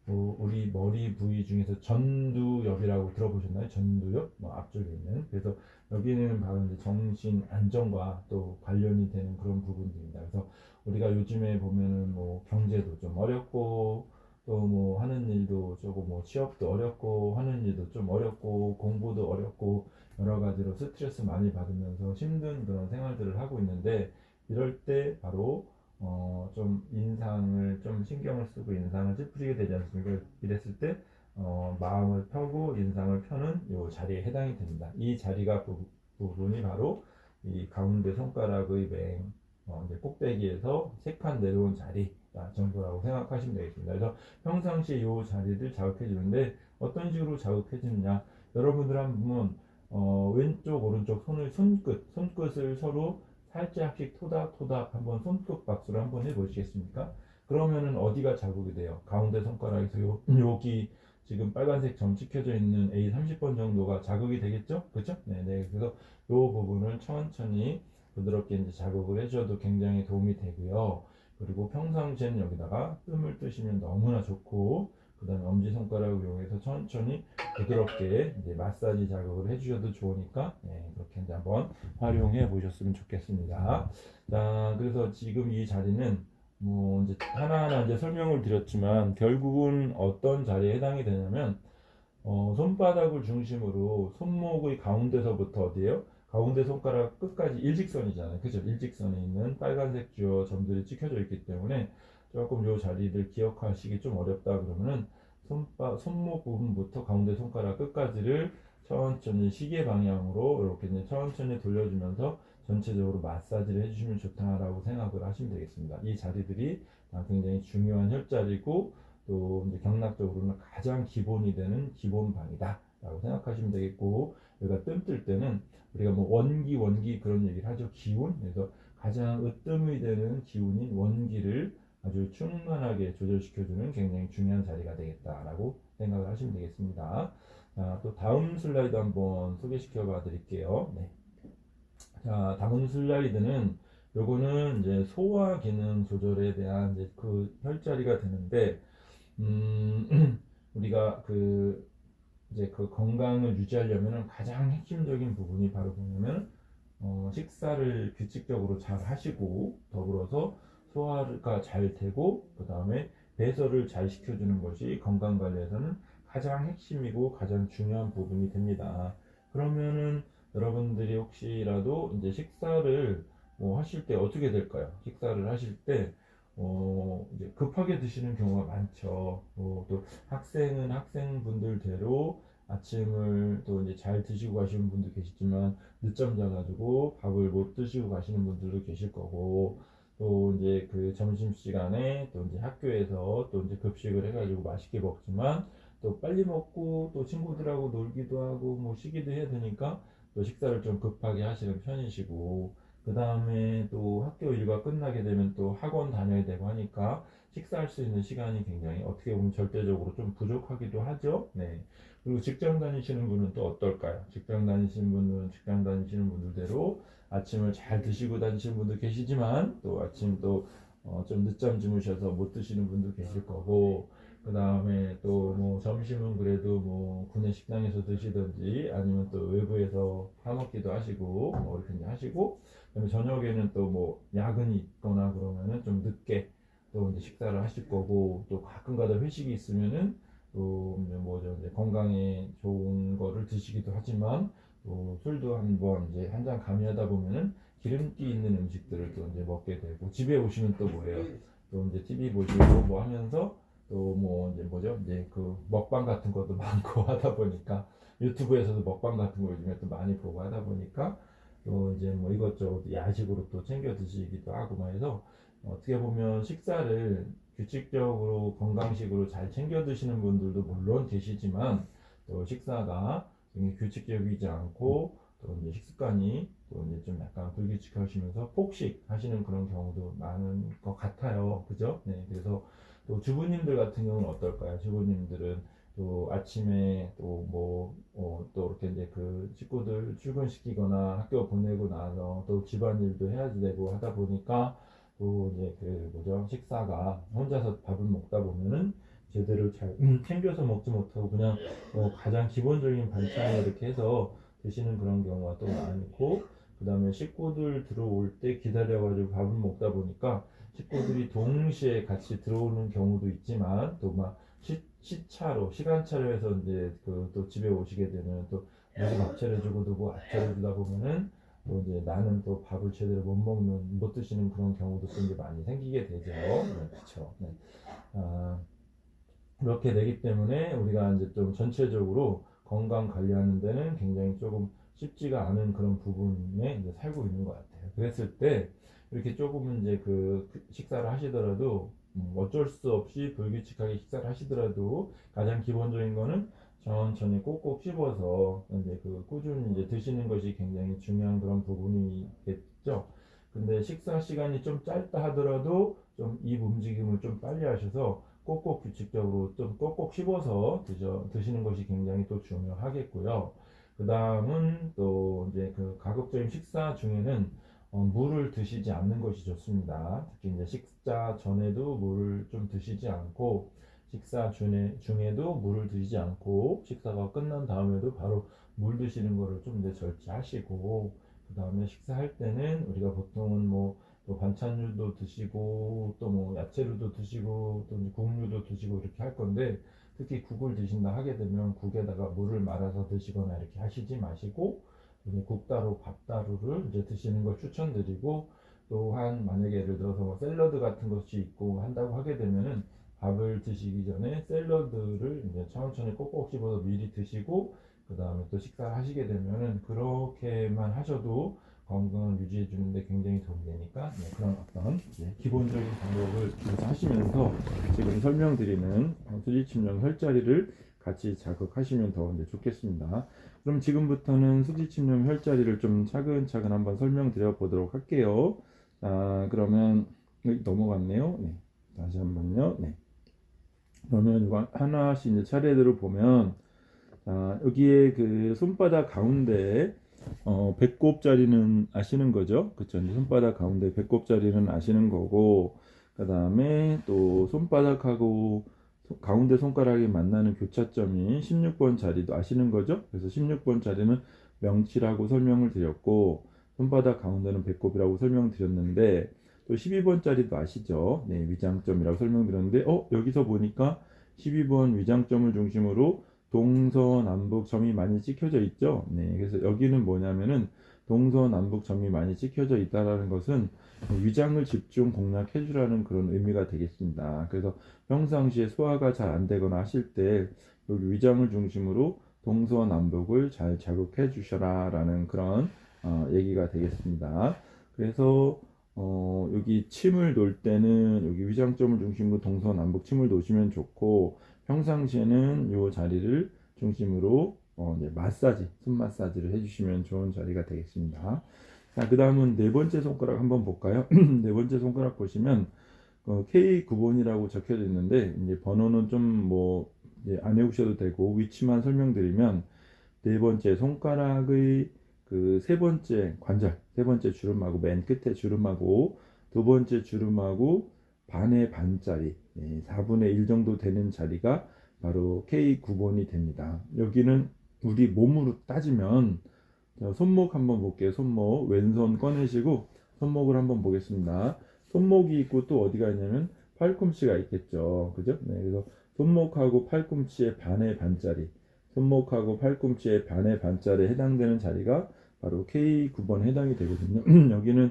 우리 머리 부위 중에서 전두엽이라고 들어보셨나요? 전두엽? 뭐 앞쪽에 있는. 그래서 여기는 바로 이제 정신 안정과 또 관련이 되는 그런 부분들입니다. 그래서 우리가 요즘에 보면은 뭐 경제도 좀 어렵고, 또 뭐 하는 일도 조금 뭐 취업도 어렵고, 하는 일도 좀 어렵고, 공부도 어렵고, 여러 가지로 스트레스 많이 받으면서 힘든 그런 생활들을 하고 있는데, 이럴 때 바로 좀 인상을 좀 신경을 쓰고 인상을 찌푸리게 되지 않습니까? 이랬을 때 마음을 펴고 인상을 펴는 요 자리에 해당이 됩니다. 이 자리가 부분이 바로 이 가운데 손가락의 맨 이제 꼭대기에서 세 칸 내려온 자리 정도라고 생각하시면 되겠습니다. 그래서 평상시에 이 자리를 자극해 주는데, 어떤 식으로 자극해 주느냐? 여러분들 한번 왼쪽 오른쪽 손끝을 서로 살짝씩 토닥토닥 한번 손끝 박수를 한번 해보시겠습니까? 그러면은 어디가 자극이 돼요? 가운데 손가락에서 여기 지금 빨간색 점 찍혀져 있는 A30번 정도가 자극이 되겠죠? 그렇죠? 네네. 그래서 이 부분을 천천히 부드럽게 이제 자극을 해줘도 굉장히 도움이 되고요. 그리고 평상시에는 여기다가 뜸을 뜨시면 너무나 좋고, 그 다음에 엄지손가락을 이용해서 천천히 부드럽게 이제 마사지 자극을 해주셔도 좋으니까, 네, 그렇게 이제 한번 활용해 보셨으면 좋겠습니다. 자, 그래서 지금 이 자리는 뭐 이제 하나하나 이제 설명을 드렸지만, 결국은 어떤 자리에 해당이 되냐면, 손바닥을 중심으로 손목의 가운데서부터 어디에요? 가운데 손가락 끝까지 일직선이잖아요. 그죠? 일직선에 있는 빨간색 주요 점들이 찍혀져 있기 때문에 조금 요 자리를 기억하시기 좀 어렵다 그러면은 손목 부분부터 가운데 손가락 끝까지를 천천히 시계 방향으로 이렇게 이제 천천히 돌려주면서 전체적으로 마사지를 해주시면 좋다라고 생각을 하시면 되겠습니다. 이 자리들이 다 굉장히 중요한 혈자리고 또 이제 경락적으로는 가장 기본이 되는 기본방이다라고 생각하시면 되겠고, 우리가 뜸 뜰 때는 우리가 뭐 원기 그런 얘기를 하죠. 기운. 그래서 가장 으뜸이 되는 기운인 원기를 아주 충만하게 조절시켜주는 굉장히 중요한 자리가 되겠다라고 생각을 하시면 되겠습니다. 자, 또 다음 슬라이드 한번 소개시켜 봐 드릴게요. 네. 자, 다음 슬라이드는 요거는 이제 소화 기능 조절에 대한 이제 그 혈자리가 되는데, 우리가 그 이제 그 건강을 유지하려면 가장 핵심적인 부분이 바로 뭐냐면 식사를 규칙적으로 잘 하시고 더불어서 소화가 잘 되고 그 다음에 배설을 잘 시켜주는 것이 건강 관리에서는 가장 핵심이고 가장 중요한 부분이 됩니다. 그러면은 여러분들이 혹시라도 이제 식사를 뭐 하실 때 어떻게 될까요? 식사를 하실 때 이제 급하게 드시는 경우가 많죠. 또 학생은 학생분들대로 아침을 또 이제 잘 드시고 가시는 분도 계시지만 늦잠 자가지고 밥을 못 드시고 가시는 분들도 계실 거고, 또 이제 그 점심 시간에 또 이제 학교에서 또 이제 급식을 해가지고 맛있게 먹지만 또 빨리 먹고 또 친구들하고 놀기도 하고 뭐 쉬기도 해야 되니까 또 식사를 좀 급하게 하시는 편이시고, 그 다음에 또 학교 일과 끝나게 되면 또 학원 다녀야 되고 하니까 식사할 수 있는 시간이 굉장히 어떻게 보면 절대적으로 좀 부족하기도 하죠. 네. 그리고 직장 다니시는 분은 또 어떨까요? 직장 다니시는 분은 직장 다니시는 분들대로 아침을 잘 드시고 다니시는 분도 계시지만 또 아침 좀 늦잠 주무셔서 못 드시는 분도 계실 거고, 그 다음에 또 뭐 점심은 그래도 뭐 구내 식당에서 드시든지 아니면 또 외부에서 사 먹기도 하시고 뭐 이렇게 하시고, 그다음에 저녁에는 또 뭐 야근이 있거나 그러면은 좀 늦게 또 이제 식사를 하실 거고, 또 가끔가다 회식이 있으면은 또 이제 뭐죠, 이제 건강에 좋은 거를 드시기도 하지만 또 술도 한번 이제 한 잔 가미하다 보면은 기름기 있는 음식들을 또 이제 먹게 되고, 집에 오시면 또 뭐예요? 또 이제 TV 보시고 뭐 하면서 또 뭐 이제 뭐죠? 이제 그 먹방 같은 것도 많고 하다 보니까 유튜브에서도 먹방 같은 거 요즘에 또 많이 보고 하다 보니까 또 이제 뭐 이것저것 야식으로 또 챙겨 드시기도 하고 막 해서 어떻게 보면 식사를 규칙적으로 건강식으로 잘 챙겨 드시는 분들도 물론 계시지만 또 식사가 굉장히 규칙적이지 않고 또 이제 식습관이 또 이제 좀 약간 불규칙하시면서 폭식 하시는 그런 경우도 많은 것 같아요. 그죠? 네. 그래서 또 주부님들 같은 경우는 어떨까요? 주부님들은 또 아침에 또 이렇게 이제 그 식구들 출근시키거나 학교 보내고 나서 또 집안일도 해야 되고 하다 보니까 또 이제 그 뭐죠, 식사가 혼자서 밥을 먹다 보면은 제대로 잘 챙겨서 먹지 못하고 그냥 가장 기본적인 반찬을 이렇게 해서 드시는 그런 경우가 또 많고, 그 다음에 식구들 들어올 때 기다려가지고 밥을 먹다 보니까 식구들이 동시에 같이 들어오는 경우도 있지만 또 막 시차로 시간차로 해서 이제 그 또 집에 오시게 되면 또 누구 밥 차려주고 누구 안 차려주다 보면은 또 이제 나는 또 밥을 제대로 못 드시는 그런 경우도 좀 이제 많이 생기게 되죠. 네, 그렇죠. 네. 아, 그렇게 되기 때문에 우리가 이제 좀 전체적으로 건강 관리하는 데는 굉장히 조금 쉽지가 않은 그런 부분에 이제 살고 있는 것 같아요. 그랬을 때 이렇게 조금 이제 그 식사를 하시더라도 어쩔 수 없이 불규칙하게 식사를 하시더라도 가장 기본적인 거는 천천히 꼭꼭 씹어서 이제 그 꾸준히 이제 드시는 것이 굉장히 중요한 그런 부분이겠죠. 근데 식사 시간이 좀 짧다 하더라도 좀 입 움직임을 좀 빨리 하셔서 꼭꼭 규칙적으로 좀 꼭꼭 씹어서 드시는 것이 굉장히 또 중요하겠고요. 그 다음은 또 이제 그 가급적인 식사 중에는 물을 드시지 않는 것이 좋습니다. 특히 이제 식사 전에도 물을 좀 드시지 않고, 식사 중에도 물을 드시지 않고, 식사가 끝난 다음에도 바로 물 드시는 거를 좀 이제 절제하시고, 그 다음에 식사할 때는 우리가 보통은 뭐 또 반찬류도 드시고 또 뭐 야채류도 드시고 또 이제 국류도 드시고 이렇게 할 건데, 특히 국을 드신다 하게 되면 국에다가 물을 말아서 드시거나 이렇게 하시지 마시고 이제 국 따로 밥 따로를 이제 드시는 걸 추천드리고, 또한 만약에 예를 들어서 뭐 샐러드 같은 것이 있고 한다고 하게 되면은 밥을 드시기 전에 샐러드를 이제 천천히 꼭꼭 씹어서 미리 드시고 그 다음에 또 식사를 하시게 되면은 그렇게만 하셔도 건강을 유지해 주는데 굉장히 도움이 되니까 그런 어떤 기본적인 방법을 하시면서 지금 설명드리는 수지침령 혈자리를 같이 자극하시면 더 좋겠습니다. 그럼 지금부터는 수지침령 혈자리를 좀 차근차근 한번 설명드려 보도록 할게요. 자, 그러면 넘어갔네요. 네, 다시 한번요. 네. 그러면 이거 하나씩 이제 차례대로 보면, 자, 여기에 그 손바닥 가운데 배꼽자리는 아시는 거죠? 그쵸? 이제 손바닥 가운데 배꼽자리는 아시는 거고, 그 다음에 또 손바닥하고 가운데 손가락이 만나는 교차점이 16번 자리도 아시는 거죠? 그래서 16번 자리는 명치라고 설명을 드렸고, 손바닥 가운데는 배꼽이라고 설명드렸는데, 또 12번 자리도 아시죠? 네, 위장점이라고 설명드렸는데, 여기서 보니까 12번 위장점을 중심으로 동서남북 점이 많이 찍혀져 있죠. 네, 그래서 여기는 뭐냐면은 동서남북 점이 많이 찍혀져 있다라는 것은 위장을 집중 공략해 주라는 그런 의미가 되겠습니다. 그래서 평상시에 소화가 잘 안 되거나 하실 때 여기 위장을 중심으로 동서남북을 잘 자극해 주셔라 라는 그런 얘기가 되겠습니다. 그래서 여기 침을 놓을 때는 여기 위장점을 중심으로 동서남북 침을 놓으시면 좋고, 평상시에는 이 자리를 중심으로 마사지, 손 마사지를 해주시면 좋은 자리가 되겠습니다. 자, 그 다음은 네 번째 손가락 한번 볼까요? 네 번째 손가락 보시면 K9번이라고 적혀져 있는데, 이제 번호는 좀 안 외우셔도 되고 위치만 설명드리면, 네 번째 손가락의 그 세 번째 관절, 세 번째 주름하고 맨 끝에 주름하고 두 번째 주름하고 반의 반짜리, 4분의 1 정도 되는 자리가 바로 K9번이 됩니다. 여기는 우리 몸으로 따지면, 손목 한번 볼게요. 손목 왼손 꺼내시고 손목을 한번 보겠습니다. 손목이 있고 또 어디가 있냐면 팔꿈치가 있겠죠. 그죠? 네, 그래서 손목하고 팔꿈치의 반의 반짜리, 손목하고 팔꿈치의 반의 반짜리에 해당되는 자리가 바로 K9번 해당이 되거든요. 여기는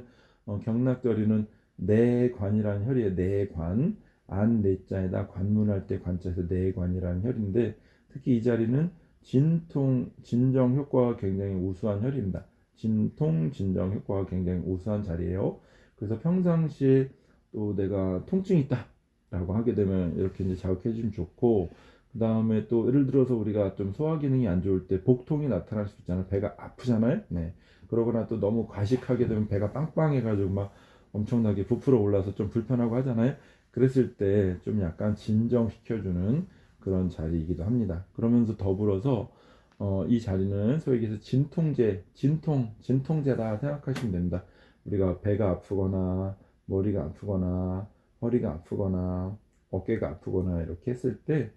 경락저리는 내관이라는 혈이에요. 내관, 안 내자에다 관문할 때 관자에서 내관이라는 혈인데, 특히 이 자리는 진통, 진정 효과가 굉장히 우수한 혈입니다. 진통, 진정 효과가 굉장히 우수한 자리예요. 그래서 평상시에 또 내가 통증이 있다 라고 하게 되면 이렇게 이제 자극해 주면 좋고, 그 다음에 또 예를 들어서 우리가 좀 소화 기능이 안 좋을 때 복통이 나타날 수 있잖아요. 배가 아프잖아요. 네. 그러거나 또 너무 과식하게 되면 배가 빵빵해 가지고 막 엄청나게 부풀어 올라서 좀 불편하고 하잖아요. 그랬을 때 좀 약간 진정시켜주는 그런 자리이기도 합니다. 그러면서 더불어서 이 자리는 소위 얘기해서 진통제다 생각하시면 됩니다. 우리가 배가 아프거나 머리가 아프거나 허리가 아프거나 어깨가 아프거나 이렇게 했을 때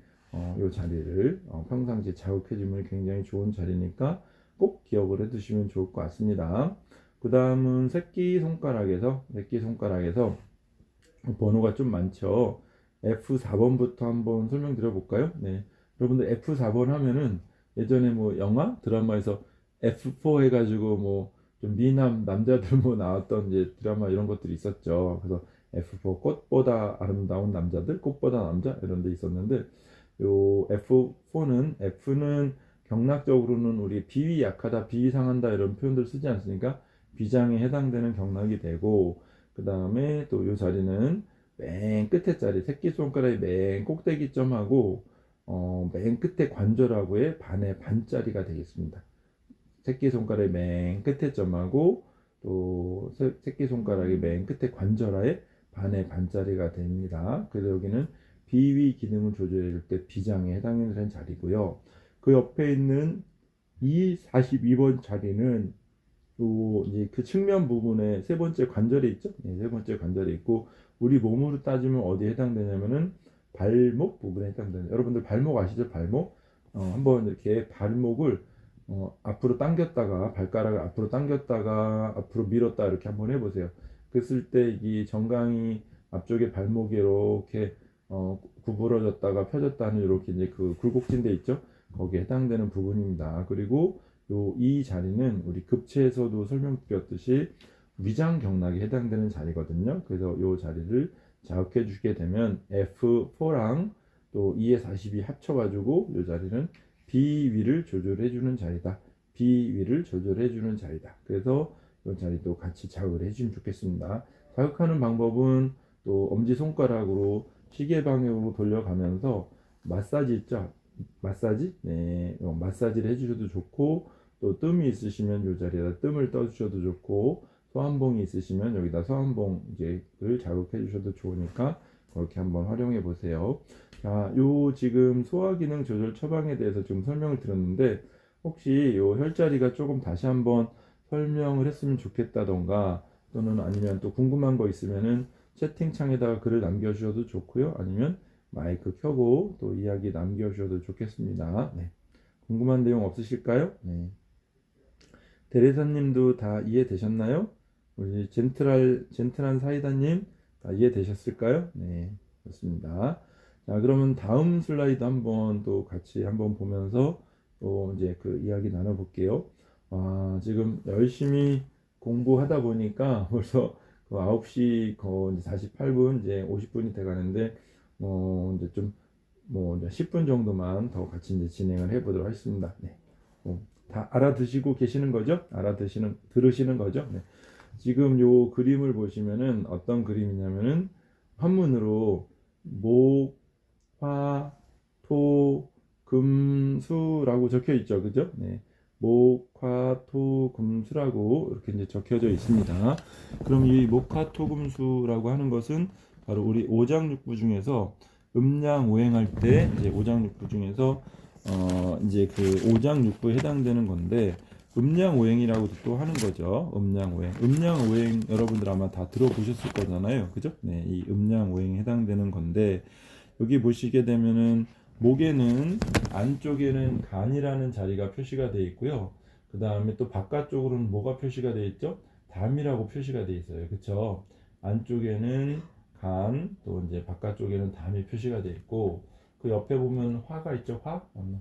이 자리를 평상시에 자극해주면 굉장히 좋은 자리니까 꼭 기억을 해두시면 좋을 것 같습니다. 그 다음은 새끼손가락에서 번호가 좀 많죠. F4번부터 한번 설명드려 볼까요? 네. 여러분들 F4번 하면은 예전에 영화 드라마에서 F4 해가지고 좀 미남 남자들 나왔던 이제 드라마 이런 것들이 있었죠. 그래서 F4 꽃보다 아름다운 남자들, 꽃보다 남자 이런 데 있었는데, 요 F는 경락적으로는 우리 비위 약하다, 비위 상한다 이런 표현들 쓰지 않습니까? 비장에 해당되는 경락이 되고, 그 다음에 또 요 자리는 맨 끝에 자리, 새끼손가락의 맨 꼭대기점하고 맨 끝에 관절하고의 반의 반짜리가 되겠습니다. 새끼손가락의 맨 끝에 점하고 또 새끼손가락의 맨 끝에 관절하에 반의 반짜리가 됩니다. 그래서 여기는 비위 기능을 조절해 줄 때 비장에 해당되는 자리고요. 그 옆에 있는 이 42번 자리는 또 이제 그 측면 부분에 세 번째 관절이 있죠. 네, 세 번째 관절이 있고, 우리 몸으로 따지면 어디에 해당되냐면은 발목 부분에 해당되는. 여러분들 발목 아시죠? 발목. 한번 이렇게 발목을 앞으로 당겼다가 발가락을 앞으로 당겼다가 앞으로 밀었다 이렇게 한번 해보세요. 그랬을 때 이 정강이 앞쪽에 발목이 이렇게 구부러졌다가 펴졌다는 이렇게 이제 그 굴곡진대 있죠. 거기에 해당되는 부분입니다. 그리고 이 자리는 우리 급체에서도 설명드렸듯이 위장 경락에 해당되는 자리거든요. 그래서 이 자리를 자극해 주게 되면 F4랑 또 2의 42 합쳐가지고 이 자리는 비위를 조절해 주는 자리다. 비위를 조절해 주는 자리다. 그래서 이 자리도 같이 자극을 해주시면 좋겠습니다. 자극하는 방법은 또 엄지손가락으로 시계 방향으로 돌려가면서 마사지 있죠? 마사지? 네, 마사지를 해주셔도 좋고, 또 뜸이 있으시면 이 자리에다 뜸을 떠주셔도 좋고, 소환봉이 있으시면 여기다 소환봉 이제를 자극해 주셔도 좋으니까 그렇게 한번 활용해 보세요. 자, 요 지금 소화기능 조절 처방에 대해서 지금 설명을 드렸는데, 혹시 요 혈자리가 조금 다시 한번 설명을 했으면 좋겠다던가, 또는 아니면 또 궁금한 거 있으면은 채팅창에다가 글을 남겨주셔도 좋고요. 아니면 마이크 켜고 또 이야기 남겨주셔도 좋겠습니다. 네. 궁금한 내용 없으실까요? 네. 대리사님도 다 이해되셨나요? 우리 젠틀한 사이다님 다 이해되셨을까요? 네, 좋습니다. 자, 그러면 다음 슬라이드 한번 또 같이 한번 보면서 또 이제 그 이야기 나눠볼게요. 아, 지금 열심히 공부하다 보니까 벌써 그 9시 이제 48분 이제 50분이 돼 가는데 이제 좀 이제 10분 정도만 더 같이 이제 진행을 해 보도록 하겠습니다. 네. 다 알아드시고 계시는 거죠? 들으시는 거죠? 네. 지금 요 그림을 보시면은 어떤 그림이냐면은 한문으로 목, 화, 토, 금, 수라고 적혀 있죠. 그죠? 네. 목, 화, 토, 금, 수라고 이렇게 이제 적혀져 있습니다. 그럼 이 목, 화, 토, 금, 수라고 하는 것은 바로 우리 오장육부 중에서 음양오행할 때 이제 오장육부 중에서 이제 그 오장육부에 해당되는 건데 음양오행이라고도 또 하는 거죠. 음양오행. 음양오행 여러분들 아마 다 들어보셨을 거잖아요. 그죠? 네, 이 음양오행에 해당되는 건데 여기 보시게 되면은 목에는 안쪽에는 간이라는 자리가 표시가 되어 있고요. 그 다음에 또 바깥쪽으로는 뭐가 표시가 되어 있죠? 담이라고 표시가 되어 있어요. 그쵸? 안쪽에는 간, 또 이제 바깥쪽에는 담이 표시가 되어 있고 그 옆에 보면 화가 있죠.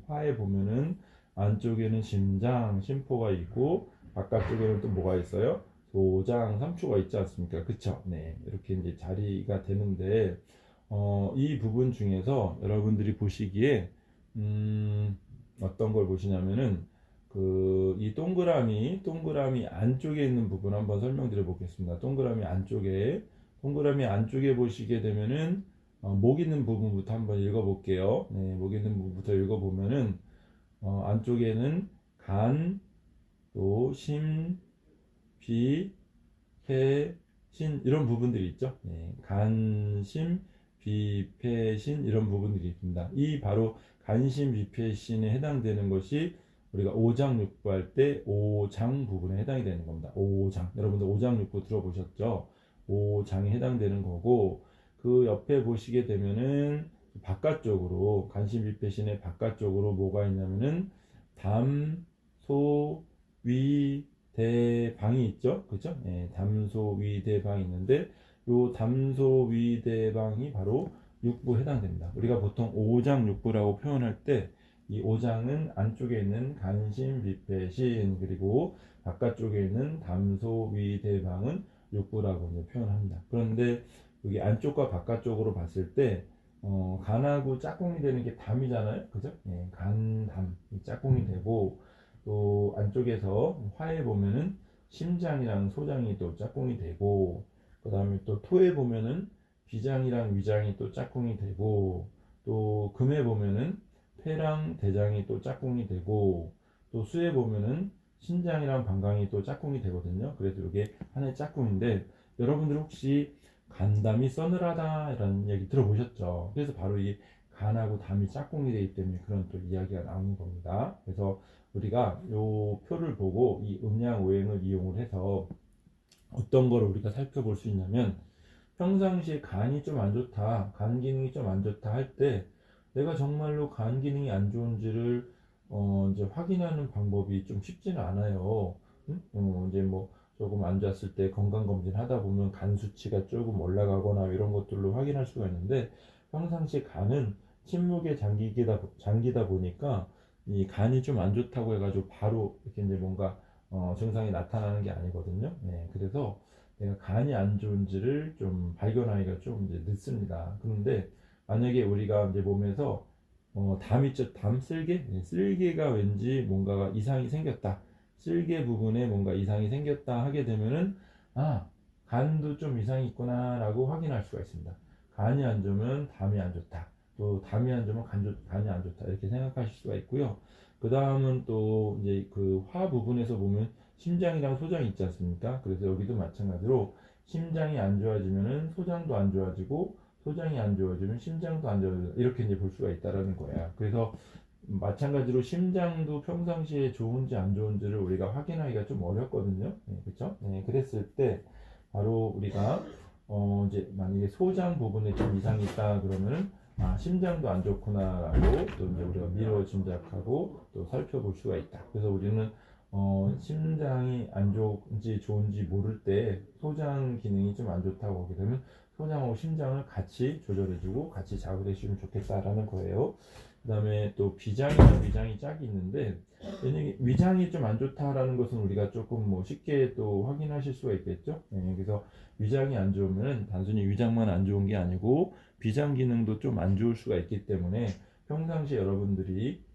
화에 보면은 안쪽에는 심장, 심포가 있고 바깥쪽에는 또 뭐가 있어요? 소장, 삼초가 있지 않습니까? 그쵸? 네, 이렇게 이제 자리가 되는데 이 부분 중에서 여러분들이 보시기에 어떤 걸 보시냐면은 이 동그라미 안쪽에 있는 부분 한번 설명드려 보겠습니다. 동그라미 안쪽에 보시게 되면은 목 있는 부분부터 한번 읽어볼게요. 네, 목 있는 부분부터 읽어보면은 안쪽에는 간, 또 심, 비, 폐, 신 이런 부분들이 있죠. 네, 간, 심, 비, 폐, 신 이런 부분들이 있습니다. 이 바로 간심, 비, 폐, 신에 해당되는 것이 우리가 오장육부 할 때 오장 부분에 해당이 되는 겁니다. 오장. 여러분들 오장육부 들어보셨죠? 오장에 해당되는 거고 그 옆에 보시게 되면은 바깥쪽으로 간심, 비, 폐, 신의 바깥쪽으로 뭐가 있냐면은 담, 소, 위, 대방이 있죠. 그죠? 예, 담소, 위, 대방이 있는데 요 담소, 위, 대방이 바로 육부에 해당됩니다. 우리가 보통 오장육부라고 표현할 때 이 오장은 안쪽에 있는 간신, 비폐신 그리고 바깥쪽에 있는 담소, 위, 대방은 육부라고 이제 표현합니다. 그런데 여기 안쪽과 바깥쪽으로 봤을 때 간하고 짝꿍이 되는 게 담이잖아요. 그죠? 예, 간, 담, 짝꿍이 되고 또 안쪽에서 화에 보면은 심장이랑 소장이 또 짝꿍이 되고 그 다음에 또 토에 보면은 비장이랑 위장이 또 짝꿍이 되고 또 금에 보면은 폐랑 대장이 또 짝꿍이 되고 또 수에 보면은 신장이랑 방광이 또 짝꿍이 되거든요. 그래서 이게 하나의 짝꿍인데 여러분들 혹시 간담이 서늘하다라는 얘기 들어보셨죠? 그래서 바로 이 간하고 담이 짝꿍이 되기 때문에 그런 또 이야기가 나오는 겁니다. 그래서 우리가 요 표를 보고 이 음양오행을 이용을 해서 어떤 거를 우리가 살펴볼 수 있냐면 평상시에 간이 좀 안 좋다, 간 기능이 좀 안 좋다 할 때 내가 정말로 간 기능이 안 좋은지를 이제 확인하는 방법이 좀 쉽지는 않아요. 응? 이제 뭐 조금 안 좋았을 때 건강검진 하다 보면 간 수치가 조금 올라가거나 이런 것들로 확인할 수가 있는데 평상시에 간은 침묵에 잠기다 보니까 이 간이 좀 안 좋다고 해가지고 바로 이렇게 이제 뭔가 증상이 나타나는 게 아니거든요. 네, 그래서 내가 간이 안 좋은지를 좀 발견하기가 좀 이제 늦습니다. 그런데 만약에 우리가 이제 몸에서 담 있죠, 담 쓸개, 네, 쓸개가 왠지 뭔가가 이상이 생겼다. 쓸개 부분에 뭔가 이상이 생겼다 하게 되면은 간도 좀 이상이 있구나라고 확인할 수가 있습니다. 간이 안 좋으면 담이 안 좋다. 또 담이 안 좋으면 간이 안 좋다. 이렇게 생각하실 수가 있고요. 그 다음은 또 이제 그 화 부분에서 보면 심장이랑 소장이 있지 않습니까? 그래서 여기도 마찬가지로 심장이 안 좋아지면은 소장도 안 좋아지고 소장이 안 좋아지면 심장도 안 좋아지고 이렇게 이제 볼 수가 있다라는 거야. 그래서 마찬가지로 심장도 평상시에 좋은지 안 좋은지를 우리가 확인하기가 좀 어렵거든요. 네, 그렇죠? 네, 그랬을 때 바로 우리가 이제 만약에 소장 부분에 좀 이상이 있다 그러면은 심장도 안 좋구나라고 또 이제 우리가 미뤄 짐작하고 또 살펴볼 수가 있다. 그래서 우리는 심장이 안 좋은지 좋은지 모를 때 소장 기능이 좀 안 좋다고 하게 되면 소장하고 심장을 같이 조절해주고 같이 작업해 주시면 좋겠다라는 거예요. 그 다음에 또 비장이랑 위장이 짝이 있는데 위장이 좀 안 좋다라는 것은 우리가 조금 뭐 쉽게 또 확인하실 수가 있겠죠. 네, 그래서 위장이 안 좋으면 단순히 위장만 안 좋은 게 아니고 비장 기능도 좀 안 좋을 수가 있기 때문에 평상시 여러분들이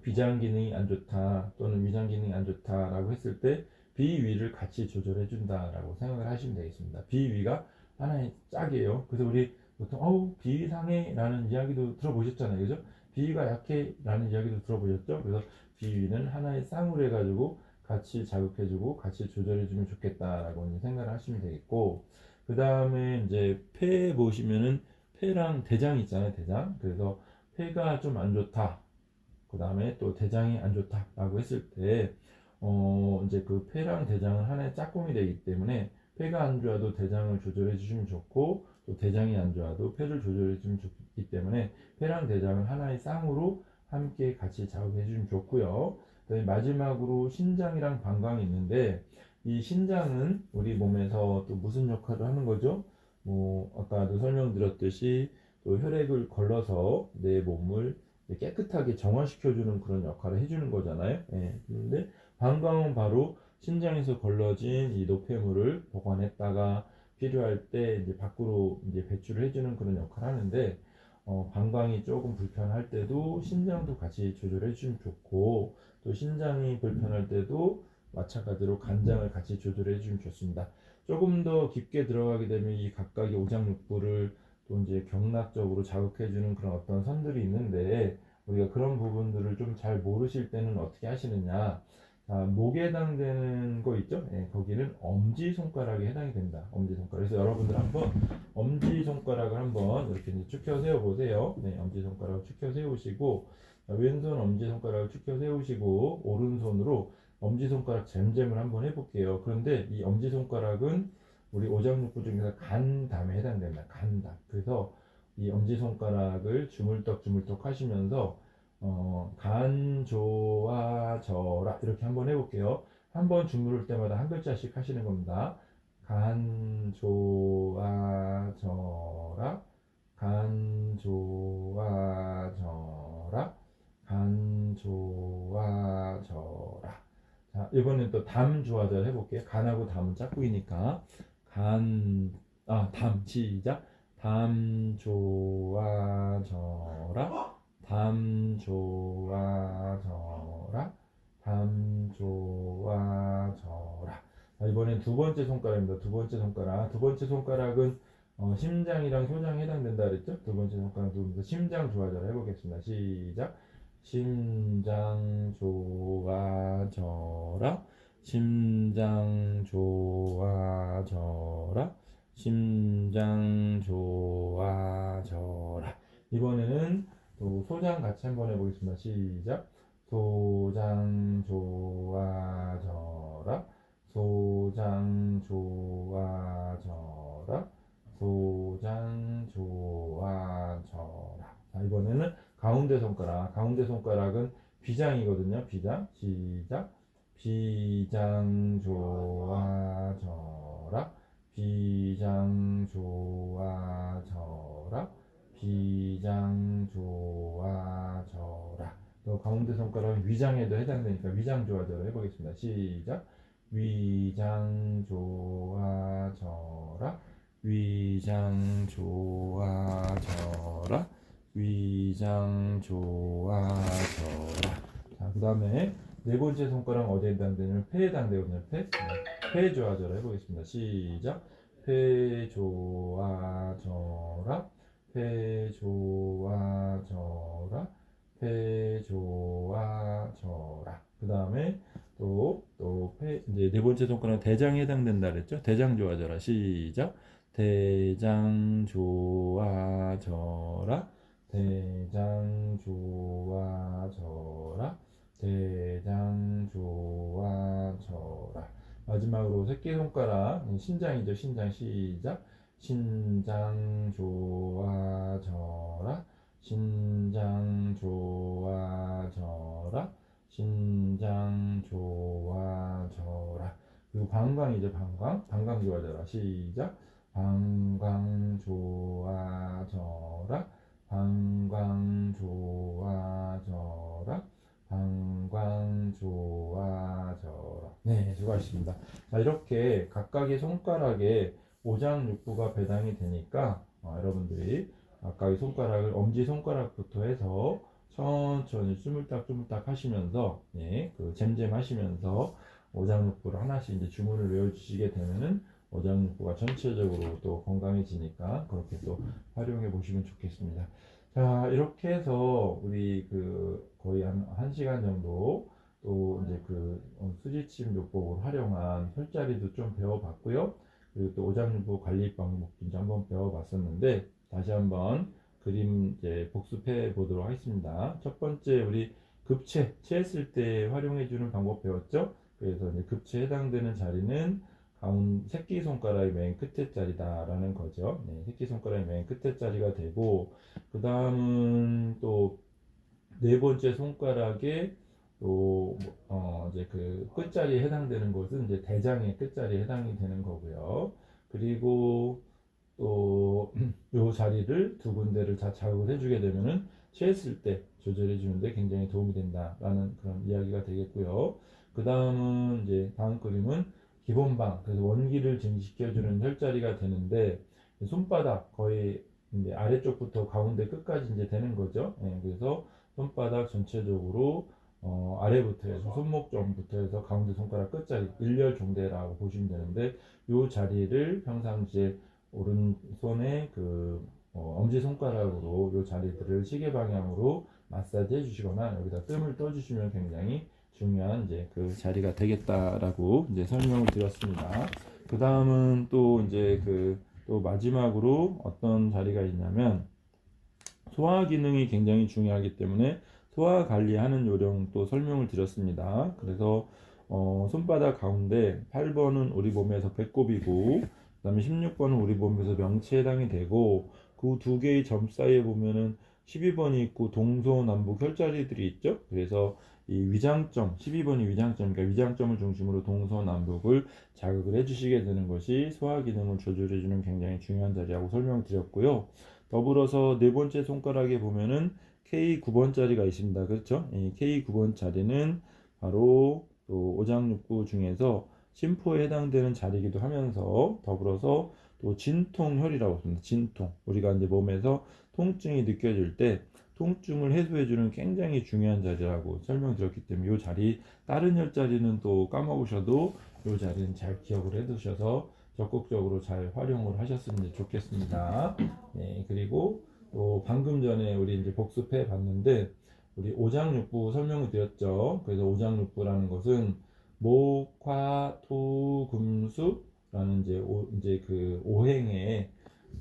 비장 기능이 안 좋다 또는 위장 기능이 안 좋다라고 했을 때 비위를 같이 조절해 준다라고 생각을 하시면 되겠습니다. 비위가 하나의 짝이에요. 그래서 우리 보통 비위 상해라는 이야기도 들어보셨잖아요. 그죠? 비위가 약해라는 이야기도 들어보셨죠? 그래서 비위는 하나의 쌍으로 해가지고 같이 자극해주고 같이 조절해주면 좋겠다라고 생각을 하시면 되겠고, 그 다음에 이제 폐 보시면은 폐랑 대장 있잖아요. 대장. 그래서 폐가 좀 안 좋다. 그 다음에 또 대장이 안 좋다라고 했을 때, 이제 그 폐랑 대장은 하나의 짝꿍이 되기 때문에 폐가 안 좋아도 대장을 조절해 주시면 좋고 또 대장이 안 좋아도 폐를 조절해 주면 좋기 때문에 폐랑 대장은 하나의 쌍으로 함께 같이 작업해 주시면 좋고요. 그다음에 마지막으로 신장이랑 방광이 있는데 이 신장은 우리 몸에서 또 무슨 역할을 하는 거죠? 뭐 아까도 설명드렸듯이 또 혈액을 걸러서 내 몸을 깨끗하게 정화시켜주는 그런 역할을 해주는 거잖아요. 예. 그런데 방광은 바로 신장에서 걸러진 이 노폐물을 보관했다가 필요할 때 이제 밖으로 이제 배출을 해주는 그런 역할을 하는데 방광이 조금 불편할 때도 신장도 같이 조절해 주면 좋고 또 신장이 불편할 때도 마찬가지로 간장을 같이 조절해 주면 좋습니다. 조금 더 깊게 들어가게 되면 이 각각의 오장육부를 또 이제 경락적으로 자극해주는 그런 어떤 선들이 있는데 우리가 그런 부분들을 좀 잘 모르실 때는 어떻게 하시느냐? 목에 해당되는 거 있죠? 네, 거기는 엄지손가락에 해당이 된다. 엄지손가락. 그래서 여러분들 한번 엄지손가락을 한번 이렇게 이제 축혀 세워 보세요. 네, 엄지손가락을 축혀 세우시고 왼손 엄지손가락을 축혀 세우시고 오른손으로 엄지손가락 잼잼을 한번 해볼게요. 그런데 이 엄지손가락은 우리 오장육부 중에서 간담에 해당된다. 간담. 그래서 이 엄지손가락을 주물떡 하시면서 간 좋아져라 이렇게 한번 해볼게요. 한번 주무를 때마다 한 글자씩 하시는 겁니다. 간 좋아져라, 간 좋아져라, 간 좋아져라. 자, 이번엔 또 담 좋아져라 해볼게요. 간하고 담은 짝꿍이니까 담 시작. 담 좋아져라, 담 좋아져라, 담 좋아져라. 자, 이번엔 두 번째 손가락입니다. 두 번째 손가락. 두 번째 손가락은 심장이랑 소장에 해당된다 그랬죠? 두 번째 손가락은 심장 좋아져라 해보겠습니다. 시작. 심장 좋아져라, 심장 좋아져라, 심장 좋아져라. 이번에는 또 소장 같이 한번 해보겠습니다. 시작. 소장 좋아져라, 소장 좋아져라, 소장 좋아져라. 자, 이번에는 가운데 손가락. 가운데 손가락은 비장이거든요. 비장. 시작. 비장 좋아져라, 비장 좋아져라, 비장 좋아져라. 또 가운데 손가락은 위장에도 해당되니까 위장 좋아져라 해보겠습니다. 시작. 위장 좋아져라, 위장 좋아져라, 위장 좋아져라. 자, 그 다음에 네 번째 손가락 어디에 해당되냐면 폐에 해당되거든요. 폐. 네. 폐 좋아져라 해보겠습니다. 시작. 폐 좋아져라. 폐 좋아져라. 폐 좋아져라. 그 다음에 이제 네 번째 손가락 대장에 해당된다 그랬죠? 대장 좋아져라. 시작. 대장 좋아져라. 대장 좋아져라. 대장 좋아져라. 마지막으로 새끼손가락 신장이죠. 신장 시작. 신장 좋아져라. 신장 좋아져라. 신장 좋아져라. 그리고 방광이죠. 방광 좋아져라. 시작. 방광 좋아져라. 방광 좋아져라. 방광 좋아져라. 네, 수고하셨습니다. 자, 이렇게 각각의 손가락에 오장육부가 배당이 되니까 여러분들이 각각의 손가락을 엄지손가락부터 해서 천천히 쭈물딱쭈물딱 하시면서 그 잼잼 하시면서 오장육부를 하나씩 이제 주문을 외워주시게 되면은 오장육부가 전체적으로 또 건강해지니까 그렇게 또 활용해 보시면 좋겠습니다. 자, 이렇게 해서 우리 거의 한 시간 정도 또 이제 수지침 요법을 활용한 혈자리도 좀 배워봤고요. 그리고 또 오장육부 관리 방법도 이제 한번 배워봤었는데 다시 한번 그림 이제 복습해 보도록 하겠습니다. 첫 번째 우리 체했을 때 활용해주는 방법 배웠죠? 그래서 이제 급체에 해당되는 자리는 새끼손가락의 맨 끝에 자리다라는 거죠. 네, 새끼손가락의 맨 끝에 자리가 되고, 그 다음은 또 네 번째 손가락에 이제 끝자리에 해당되는 것은 이제 대장의 끝자리에 해당이 되는 거고요. 그리고 또 요 자리를 두 군데를 다 자극을 해주게 되면은 체했을 때 조절해 주는데 굉장히 도움이 된다라는 그런 이야기가 되겠고요. 그 다음은 이제 다음 그림은 기본방, 그래서 원기를 증식시켜주는 혈자리가 되는데 손바닥 거의 이제 아래쪽부터 가운데 끝까지 이제 되는 거죠. 그래서 손바닥 전체적으로 아래부터 해서 손목점부터 해서 가운데 손가락 끝자리 일렬종대라고 보시면 되는데 이 자리를 평상시에 오른손에 엄지손가락으로 이 자리들을 시계 방향으로 마사지 해주시거나 여기다 뜸을 떠주시면 굉장히 중요한 이제 그 자리가 되겠다라고 이제 설명을 드렸습니다. 그 다음은 또 이제 또 마지막으로 어떤 자리가 있냐면 소화 기능이 굉장히 중요하기 때문에 소화 관리하는 요령 또 설명을 드렸습니다. 그래서 손바닥 가운데 8번은 우리 몸에서 배꼽이고 그 다음에 16번은 우리 몸에서 명치에 해당이 되고 그 두 개의 점 사이에 보면은 12번이 있고 동서남북 혈자리들이 있죠. 그래서 이 위장점 12번이 위장점이니까 위장점을 중심으로 동서남북을 자극을 해주시게 되는 것이 소화 기능을 조절해주는 굉장히 중요한 자리라고 설명을 드렸고요. 더불어서 네 번째 손가락에 보면은 K9번 자리가 있습니다. 그렇죠? 이 K9번 자리는 바로 또 오장육부 중에서 심포에 해당되는 자리이기도 하면서 더불어서 또 진통혈이라고 합니다. 진통. 우리가 이제 몸에서 통증이 느껴질 때 통증을 해소해주는 굉장히 중요한 자리라고 설명드렸기 때문에 이 자리 다른 혈자리는 또 까먹으셔도 이 자리는 잘 기억을 해두셔서 적극적으로 잘 활용을 하셨으면 좋겠습니다. 네, 그리고 또 방금 전에 우리 이제 복습해 봤는데 우리 오장육부 설명을 드렸죠. 그래서 오장육부라는 것은 목, 화, 토, 금, 수라는 이제 오행에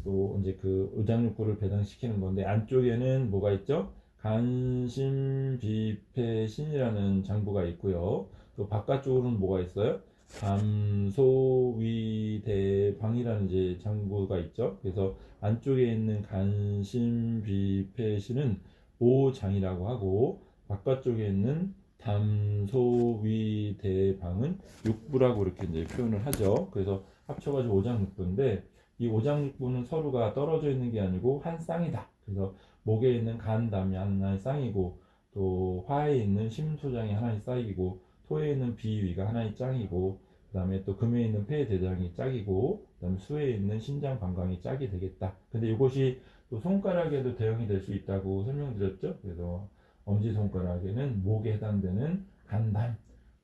또 이제 오장육부를 배당시키는 건데 안쪽에는 뭐가 있죠? 간심비패신이라는 장부가 있고요. 또 바깥쪽으로는 뭐가 있어요? 감소위대방이라는 이제 장부가 있죠. 그래서 안쪽에 있는 간심비패신은 오장이라고 하고 바깥쪽에 있는 담소위대방은 육부라고 이렇게 이제 표현을 하죠. 그래서 합쳐가지고 오장육부인데 이 오장육부는 서로가 떨어져 있는 게 아니고 한 쌍이다. 그래서 목에 있는 간담이 하나의 쌍이고 또 화에 있는 심소장이 하나의 쌍이고 토에 있는 비위가 하나의 짱이고 그 다음에 또 금에 있는 폐대장이 짝이고 그 다음에 수에 있는 신장 방광이 짝이 되겠다. 근데 이것이 또 손가락에도 대응이 될 수 있다고 설명드렸죠. 그래서 엄지손가락에는 목에 해당되는 간담,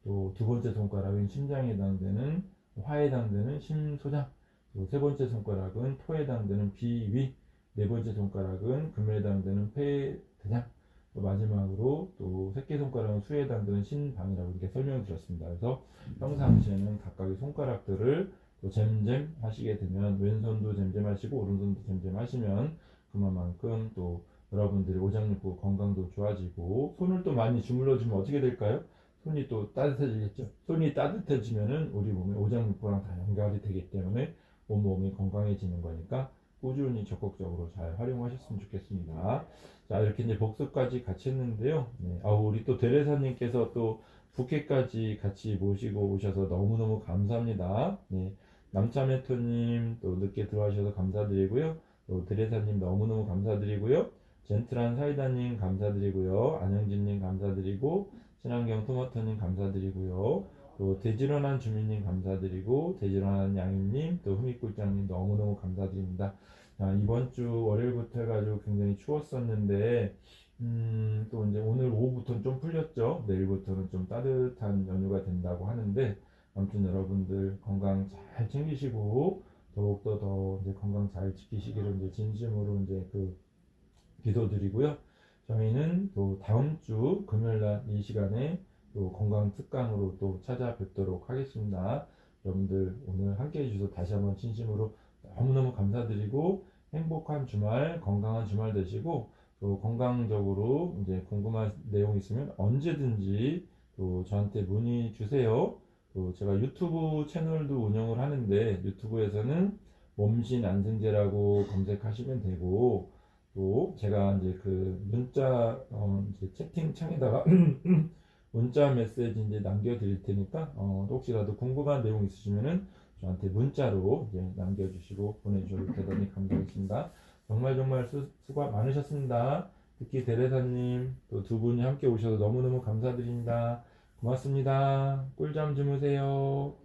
또 두 번째 손가락은 심장에 해당되는 화에 해당되는 심소장, 또 세 번째 손가락은 토에 해당되는 비위, 네 번째 손가락은 금에 해당되는 폐대장, 또 마지막으로 또 새끼손가락은 수에 해당되는 신방이라고 이렇게 설명드렸습니다. 그래서 평상시에는 각각의 손가락들을 또 잼잼 하시게 되면 왼손도 잼잼 하시고 오른손도 잼잼 하시면 그만큼 또 여러분들의 오장육부 건강도 좋아지고, 손을 또 많이 주물러 주면 어떻게 될까요? 손이 또 따뜻해지겠죠. 손이 따뜻해지면은 우리 몸의 오장육부랑 다 연결이 되기 때문에 온몸이 건강해지는 거니까 꾸준히 적극적으로 잘 활용하셨으면 좋겠습니다. 자, 이렇게 이제 복습까지 같이 했는데요. 네, 우리 또 대레사님께서 또 부캐까지 같이 모시고 오셔서 너무너무 감사합니다. 네, 남참메토님 또 늦게 들어와주셔서 감사드리고요. 또 대레사님 너무너무 감사드리고요. 젠틀한 사이다님 감사드리고요. 안영진님 감사드리고, 친환경 토마토님 감사드리고요. 또 돼지런한 주민님 감사드리고, 돼지런한 양임님, 또 흐미꿀장님 너무너무 감사드립니다. 이번 주 월요일부터 해가지고 굉장히 추웠었는데, 또 이제 오늘 오후부터는 좀 풀렸죠. 내일부터는 좀 따뜻한 연휴가 된다고 하는데, 아무튼 여러분들 건강 잘 챙기시고, 더욱더 더 이제 건강 잘 지키시기를 이제 진심으로 이제 기도드리고요. 저희는 또 다음 주 금요일 날 이 시간에 또 건강 특강으로 또 찾아뵙도록 하겠습니다. 여러분들 오늘 함께 해주셔서 다시 한번 진심으로 너무너무 감사드리고, 행복한 주말, 건강한 주말 되시고, 또 건강적으로 이제 궁금한 내용 있으면 언제든지 또 저한테 문의 주세요. 또 제가 유튜브 채널도 운영을 하는데, 유튜브에서는 몸신 안승재라고 검색하시면 되고, 또 제가 이제 그 문자 이제 채팅창에다가 문자 메시지 이제 남겨드릴 테니까 혹시라도 궁금한 내용 있으시면은 저한테 문자로 이제 남겨주시고 보내주셔도 대단히 감사하겠습니다. 정말 정말 수고 많으셨습니다. 특히 대레사님 또 두 분이 함께 오셔서 너무너무 감사드립니다. 고맙습니다. 꿀잠 주무세요.